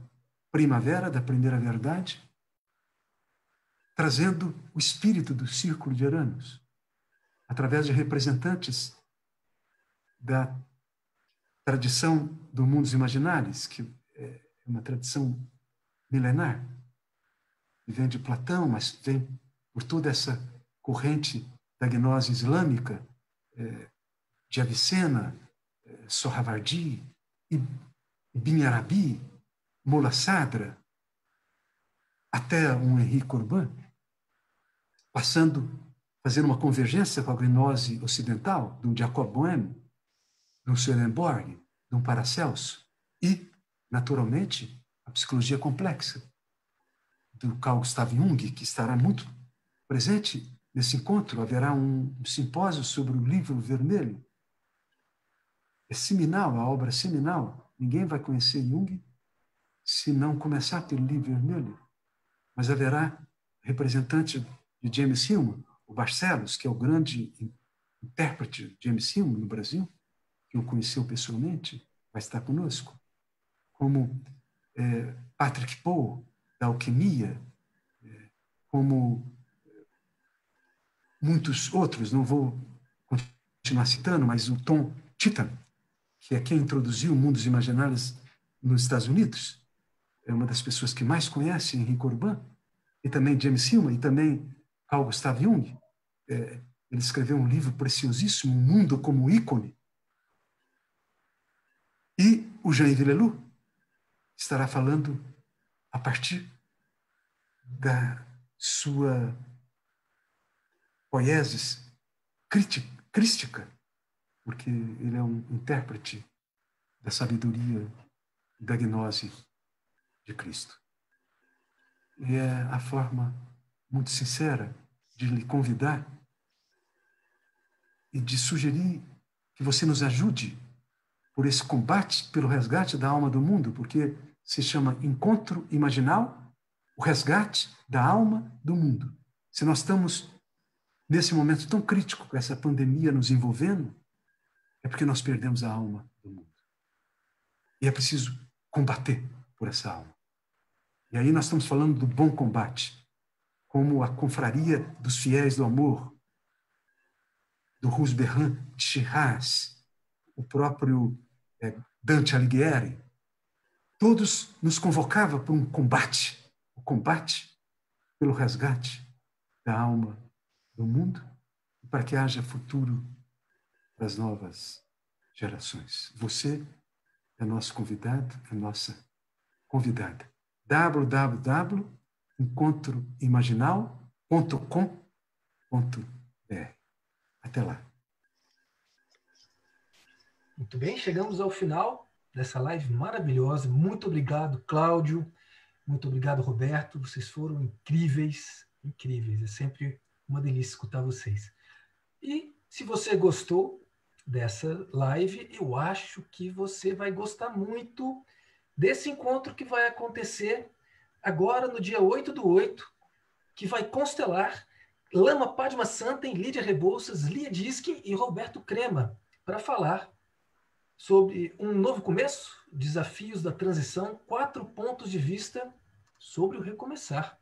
primavera, da primeira verdade, trazendo o espírito do círculo de Eranos. através de representantes da tradição do Mundos Imaginários, que é uma tradição milenar, que vem de Platão, mas vem por toda essa corrente da gnose islâmica, de Avicena, Sohrawardi, Ibn Arabi, Molla Sadra, até um Henri Corbin, fazendo uma convergência com a gnose ocidental, de um Jacob Boehme, de um Swedenborg, de um Paracelso, e, naturalmente, a psicologia complexa, do Carl Gustav Jung, que estará muito presente nesse encontro. Haverá um simpósio sobre o Livro Vermelho. É seminal, a obra seminal. Ninguém vai conhecer Jung se não começar pelo Livro Vermelho. Mas haverá representante de James Hillman, o Barcelos, que é o grande intérprete de James Hillman no Brasil, que o conheceu pessoalmente, vai estar conosco. Como Patrick Poe, da alquimia, como muitos outros, não vou continuar citando, mas o Tom Titan, que é quem introduziu mundos imaginários nos Estados Unidos, é uma das pessoas que mais conhece Henri Corbin, e também James Hillman, e também Carl Gustav Jung. Ele escreveu um livro preciosíssimo, O Mundo como Ícone. E o Jean Villelou estará falando a partir da sua poiesis crística, porque ele é um intérprete da sabedoria e da gnose de Cristo. E é a forma muito sincera de lhe convidar e de sugerir que você nos ajude por esse combate pelo resgate da alma do mundo, porque se chama Encontro Imaginal, o resgate da alma do mundo. Se nós estamos nesse momento tão crítico, com essa pandemia nos envolvendo, é porque nós perdemos a alma do mundo. E é preciso combater por essa alma. E aí nós estamos falando do bom combate, como a confraria dos fiéis do amor, do Ruth Berran de Shiraz, o próprio Dante Alighieri. Todos nos convocavam para um combate, o combate pelo resgate da alma do mundo e para que haja futuro para as novas gerações. Você é nosso convidado, é nossa convidada. www.encontroimaginal.com.br. Até lá. Muito bem, chegamos ao final dessa live maravilhosa. Muito obrigado, Cláudio. Muito obrigado, Roberto. Vocês foram incríveis, incríveis. É sempre uma delícia escutar vocês. E se você gostou dessa live, eu acho que você vai gostar muito desse encontro que vai acontecer agora no dia 8/8, que vai constelar Lama Padma Santen, Lídia Rebouças, Lia Diskin e Roberto Crema, para falar sobre um novo começo, desafios da transição, 4 pontos de vista sobre o recomeçar.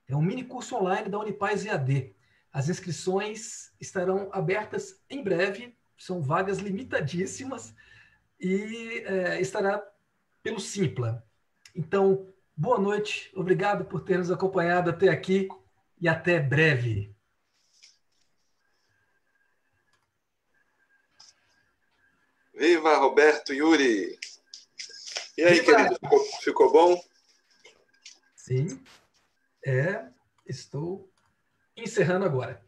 É um mini curso online da Unipaz EAD. As inscrições estarão abertas em breve, são vagas limitadíssimas e estará pelo Simpla. Então, boa noite, obrigado por ter nos acompanhado até aqui e até breve. Viva Roberto, Yuri! E aí, Viva! querido, ficou bom? Sim, estou encerrando agora.